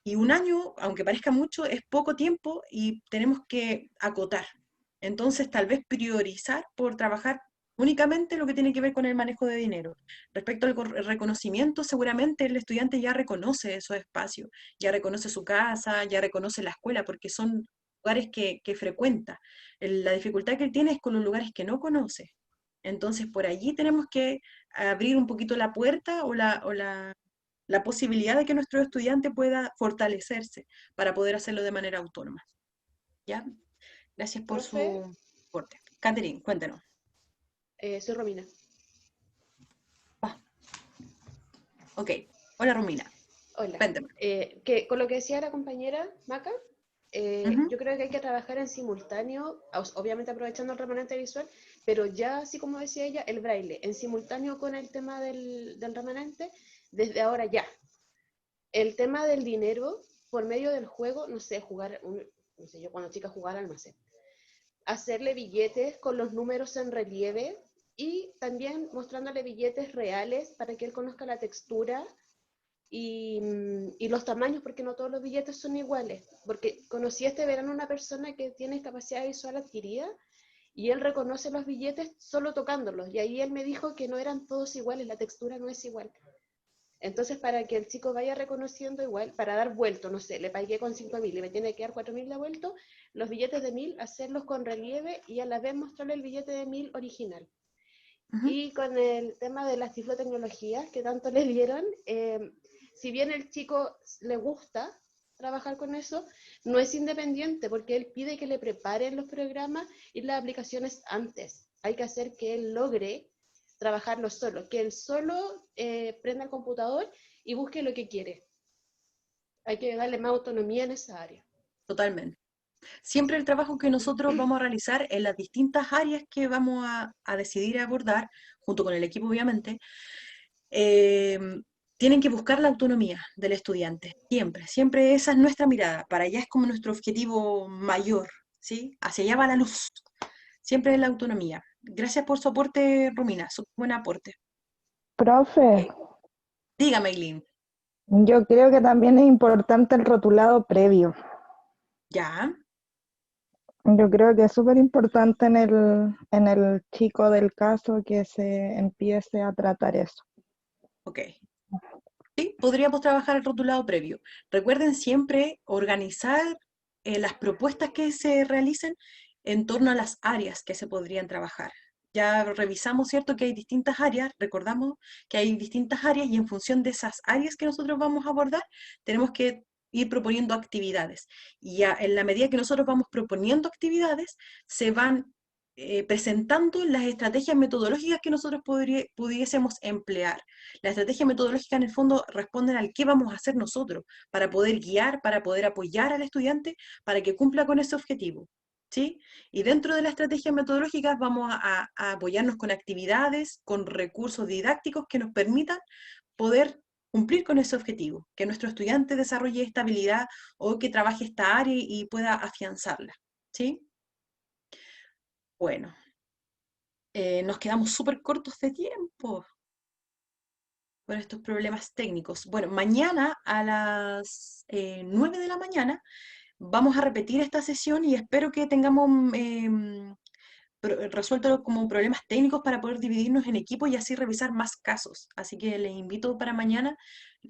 Y un año, aunque parezca mucho, es poco tiempo y tenemos que acotar. Entonces, tal vez priorizar por trabajar únicamente lo que tiene que ver con el manejo de dinero. Respecto al reconocimiento, seguramente el estudiante ya reconoce esos espacios, ya reconoce su casa, ya reconoce la escuela, porque son lugares que frecuenta. La dificultad que él tiene es con los lugares que no conoce. Entonces, por allí tenemos que abrir un poquito la puerta o la posibilidad de que nuestro estudiante pueda fortalecerse para poder hacerlo de manera autónoma. ¿Ya? Gracias por Profe, su aporte. Catherine, cuéntanos. soy Romina. Ok. Hola, Romina. Hola. Cuéntame. Que con lo que decía la compañera Maca, Ujú. yo creo que hay que trabajar en simultáneo, obviamente aprovechando el remanente visual, pero ya, así como decía ella, el braille, en simultáneo con el tema del remanente, desde ahora ya. El tema del dinero, por medio del juego, no sé, no sé, yo cuando chica jugaba al almacén, hacerle billetes con los números en relieve y también mostrándole billetes reales para que él conozca la textura y los tamaños, porque no todos los billetes son iguales. Porque conocí este verano una persona que tiene capacidad visual adquirida y él reconoce los billetes solo tocándolos. Y ahí él me dijo que no eran todos iguales, la textura no es igual. Entonces, para que el chico vaya reconociendo igual, para dar vuelto, no sé, le pagué con 5.000 y me tiene que dar 4.000 de vuelto, los billetes de 1.000, hacerlos con relieve y a la vez mostrarle el billete de 1.000 original. Y con el tema de las tiflotecnologías que tanto le dieron, si bien el chico le gusta trabajar con eso, no es independiente porque él pide que le preparen los programas y las aplicaciones antes. Hay que hacer que él logre trabajarlo solo, que él solo prenda el computador y busque lo que quiere. Hay que darle más autonomía en esa área. Totalmente. Siempre el trabajo que nosotros vamos a realizar en las distintas áreas que vamos a decidir abordar, junto con el equipo obviamente, tienen que buscar la autonomía del estudiante. Siempre, siempre esa es nuestra mirada. Para allá es como nuestro objetivo mayor, ¿sí? Hacia allá va la luz. Siempre es la autonomía. Gracias por su aporte, Romina. Su buen aporte. Profe, Dígame, Eileen. yo creo que también es importante el rotulado previo. ¿Ya? Yo creo que es súper importante en el chico del caso que se empiece a tratar eso. Ok. Sí, podríamos trabajar el rotulado previo. Recuerden siempre organizar las propuestas que se realicen en torno a las áreas que se podrían trabajar. Ya revisamos, ¿cierto?, que hay distintas áreas, recordamos que hay distintas áreas y en función de esas áreas que nosotros vamos a abordar, tenemos que ir proponiendo actividades. Y ya en la medida que nosotros vamos proponiendo actividades, se van presentando las estrategias metodológicas que nosotros pudiésemos emplear. La estrategia metodológica en el fondo responden al qué vamos a hacer nosotros para poder guiar, para poder apoyar al estudiante para que cumpla con ese objetivo. ¿Sí? Y dentro de la estrategia metodológica vamos a apoyarnos con actividades, con recursos didácticos que nos permitan poder cumplir con ese objetivo, que nuestro estudiante desarrolle esta habilidad o que trabaje esta área y pueda afianzarla. ¿Sí? Bueno, nos quedamos súper cortos de tiempo. por estos problemas técnicos. Bueno, mañana a las 9 de la mañana vamos a repetir esta sesión y espero que tengamos resuelto como problemas técnicos para poder dividirnos en equipos y así revisar más casos. Así que les invito para mañana,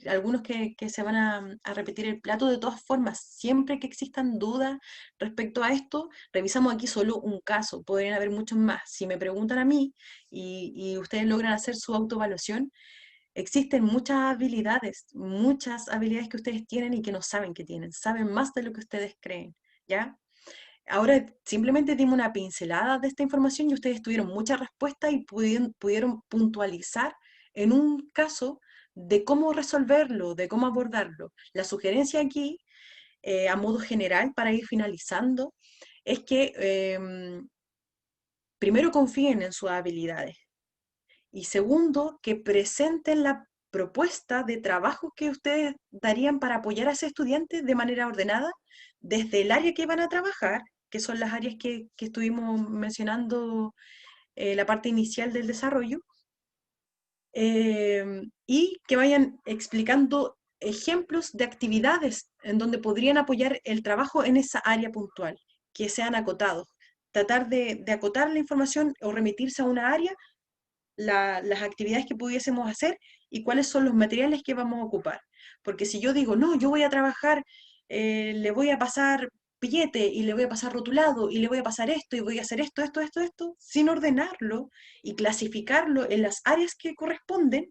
algunos que se van a repetir el plato. De todas formas, siempre que existan dudas respecto a esto, revisamos aquí solo un caso, podrían haber muchos más. Si me preguntan a mí y ustedes logran hacer su autoevaluación, existen muchas habilidades que ustedes tienen y que no saben que tienen, saben más de lo que ustedes creen, ¿ya? Ahora simplemente dimos una pincelada de esta información y ustedes tuvieron muchas respuestas y pudieron puntualizar en un caso de cómo resolverlo, de cómo abordarlo. La sugerencia aquí, a modo general, para ir finalizando, es que primero confíen en sus habilidades y segundo, que presenten la propuesta de trabajo que ustedes darían para apoyar a ese estudiante de manera ordenada desde el área que van a trabajar, que son las áreas que estuvimos mencionando la parte inicial del desarrollo, y que vayan explicando ejemplos de actividades en donde podrían apoyar el trabajo en esa área puntual, que sean acotados. Tratar de acotar la información o remitirse a una área, las actividades que pudiésemos hacer y cuáles son los materiales que vamos a ocupar. Porque si yo digo, no, yo voy a trabajar, le voy a pasar billete y le voy a pasar rotulado y le voy a pasar esto y voy a hacer esto, sin ordenarlo y clasificarlo en las áreas que corresponden,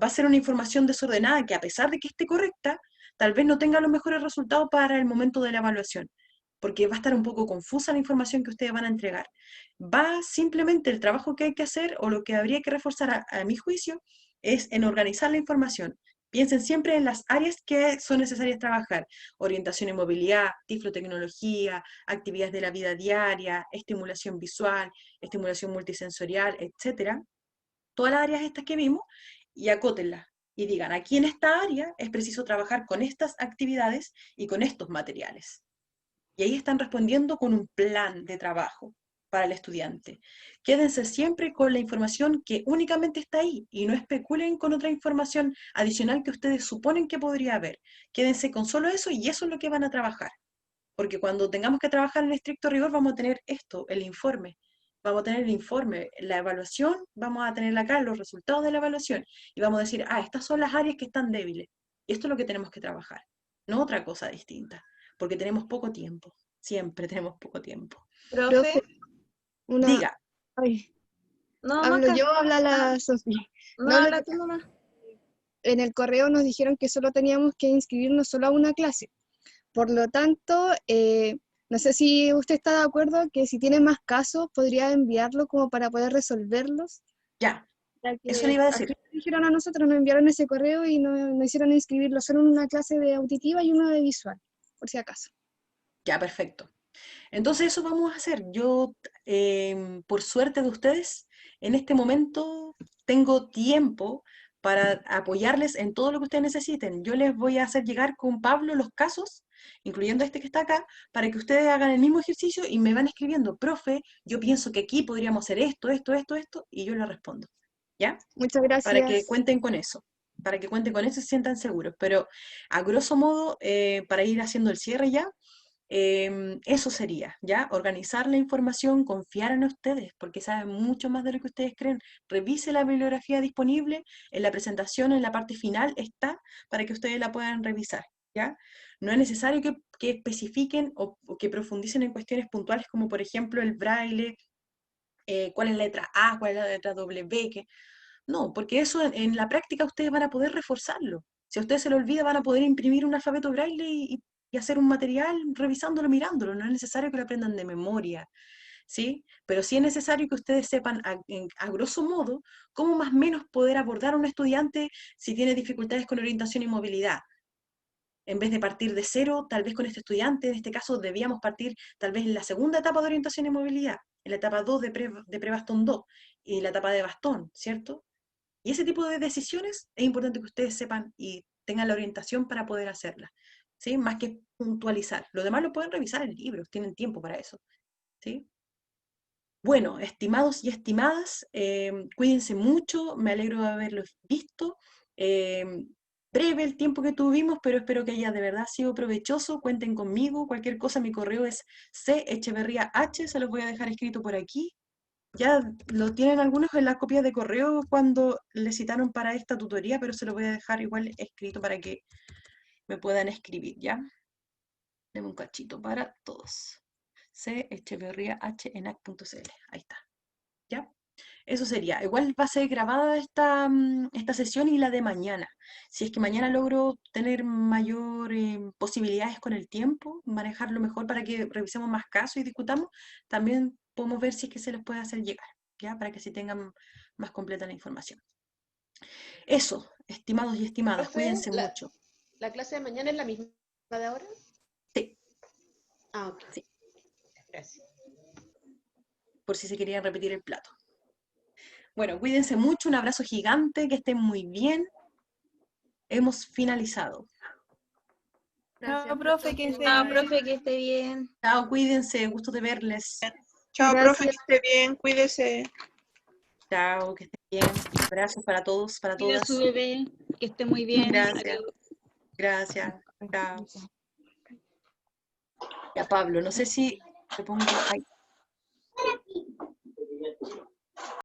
va a ser una información desordenada que a pesar de que esté correcta, tal vez no tenga los mejores resultados para el momento de la evaluación, porque va a estar un poco confusa la información que ustedes van a entregar. Va simplemente el trabajo que hay que hacer o lo que habría que reforzar a mi juicio es en organizar la información. Piensen siempre en las áreas que son necesarias trabajar: orientación y movilidad, tiflotecnología, actividades de la vida diaria, estimulación visual, estimulación multisensorial, etc. Todas las áreas estas que vimos, y acótenlas y digan, aquí en esta área es preciso trabajar con estas actividades y con estos materiales. Y ahí están respondiendo con un plan de trabajo para el estudiante. Quédense siempre con la información que únicamente está ahí y no especulen con otra información adicional que ustedes suponen que podría haber. Quédense con solo eso y eso es lo que van a trabajar. Porque cuando tengamos que trabajar en estricto rigor vamos a tener esto, el informe. Vamos a tener el informe, la evaluación, vamos a tener acá los resultados de la evaluación y vamos a decir, estas son las áreas que están débiles. Y esto es lo que tenemos que trabajar, no otra cosa distinta, porque tenemos poco tiempo, siempre tenemos poco tiempo. Profe, Diga. Ay, no, hablo no, yo, habla la Sofía. no, habla tú nomás. En el correo nos dijeron que solo teníamos que inscribirnos solo a una clase. Por lo tanto, no sé si usted está de acuerdo que si tiene más casos podría enviarlo como para poder resolverlos. Ya, Ya que eso le iba a decir. aquí nos dijeron a nosotros, nos enviaron ese correo y nos hicieron inscribirlo solo en una clase de auditiva y una de visual, por si acaso. Ya, perfecto. Entonces eso vamos a hacer. Yo, por suerte de ustedes, en este momento tengo tiempo para apoyarles en todo lo que ustedes necesiten. Yo les voy a hacer llegar con Pablo los casos, incluyendo este que está acá, para que ustedes hagan el mismo ejercicio y me van escribiendo, profe, yo pienso que aquí podríamos hacer esto, y yo les respondo. ¿Ya? Muchas gracias. Para que cuenten con eso. Para que cuenten con eso y se sientan seguros. Pero a grosso modo, para ir haciendo el cierre ya, eso sería, ¿ya? Organizar la información, confiar en ustedes, porque saben mucho más de lo que ustedes creen. Revise la bibliografía disponible, en la presentación, en la parte final está, para que ustedes la puedan revisar, ¿ya? No es necesario que especifiquen o que profundicen en cuestiones puntuales, como por ejemplo el braille, cuál es la letra A, cuál es la letra W, no, porque eso en la práctica ustedes van a poder reforzarlo. Si a ustedes se lo olvida, van a poder imprimir un alfabeto braille y hacer un material revisándolo, mirándolo. No es necesario que lo aprendan de memoria, ¿sí? Pero sí es necesario que ustedes sepan a grosso modo cómo más o menos poder abordar a un estudiante si tiene dificultades con orientación y movilidad. En vez de partir de cero, tal vez con este estudiante, en este caso debíamos partir tal vez en la segunda etapa de orientación y movilidad, en la etapa 2 de pre-bastón 2 y la etapa de bastón, ¿cierto? Y ese tipo de decisiones es importante que ustedes sepan y tengan la orientación para poder hacerlas, ¿sí? Más que puntualizar. Lo demás lo pueden revisar en libros, tienen tiempo para eso, ¿sí? Bueno, estimados y estimadas, cuídense mucho, me alegro de haberlos visto Breve el tiempo que tuvimos, pero espero que haya de verdad sido provechoso. Cuenten conmigo, cualquier cosa, mi correo es cecheverriah, se los voy a dejar escrito por aquí. Ya lo tienen algunos en las copias de correo cuando les citaron para esta tutoría, pero se los voy a dejar igual escrito para que me puedan escribir, ¿ya? Denme un cachito para todos. cecheverriah@enac.cl. Ahí está. ¿Ya? Eso sería. Igual va a ser grabada esta sesión y la de mañana. Si es que mañana logro tener mayor posibilidades con el tiempo, manejarlo mejor para que revisemos más casos y discutamos, también podemos ver si es que se les puede hacer llegar, ¿ya? Para que así tengan más completa la información. Eso, estimados y estimadas, Profe, cuídense mucho. ¿la clase de mañana es la misma de ahora? Sí. Ah, ok. Sí. Gracias. Por si se querían repetir el plato. Bueno, cuídense mucho, un abrazo gigante, que estén muy bien. Hemos finalizado. Chao, profe, que esté Chao, bien. profe, que esté bien. Chao, cuídense, gusto de verles. Chao, profe, Gracias. que esté bien, cuídese. Chao, que estén bien. Abrazos para todos, para Cuida a todas. su bebé, que esté muy bien. Gracias. Adiós. Gracias. Chao. Ya, Pablo, no sé si te pongo ahí.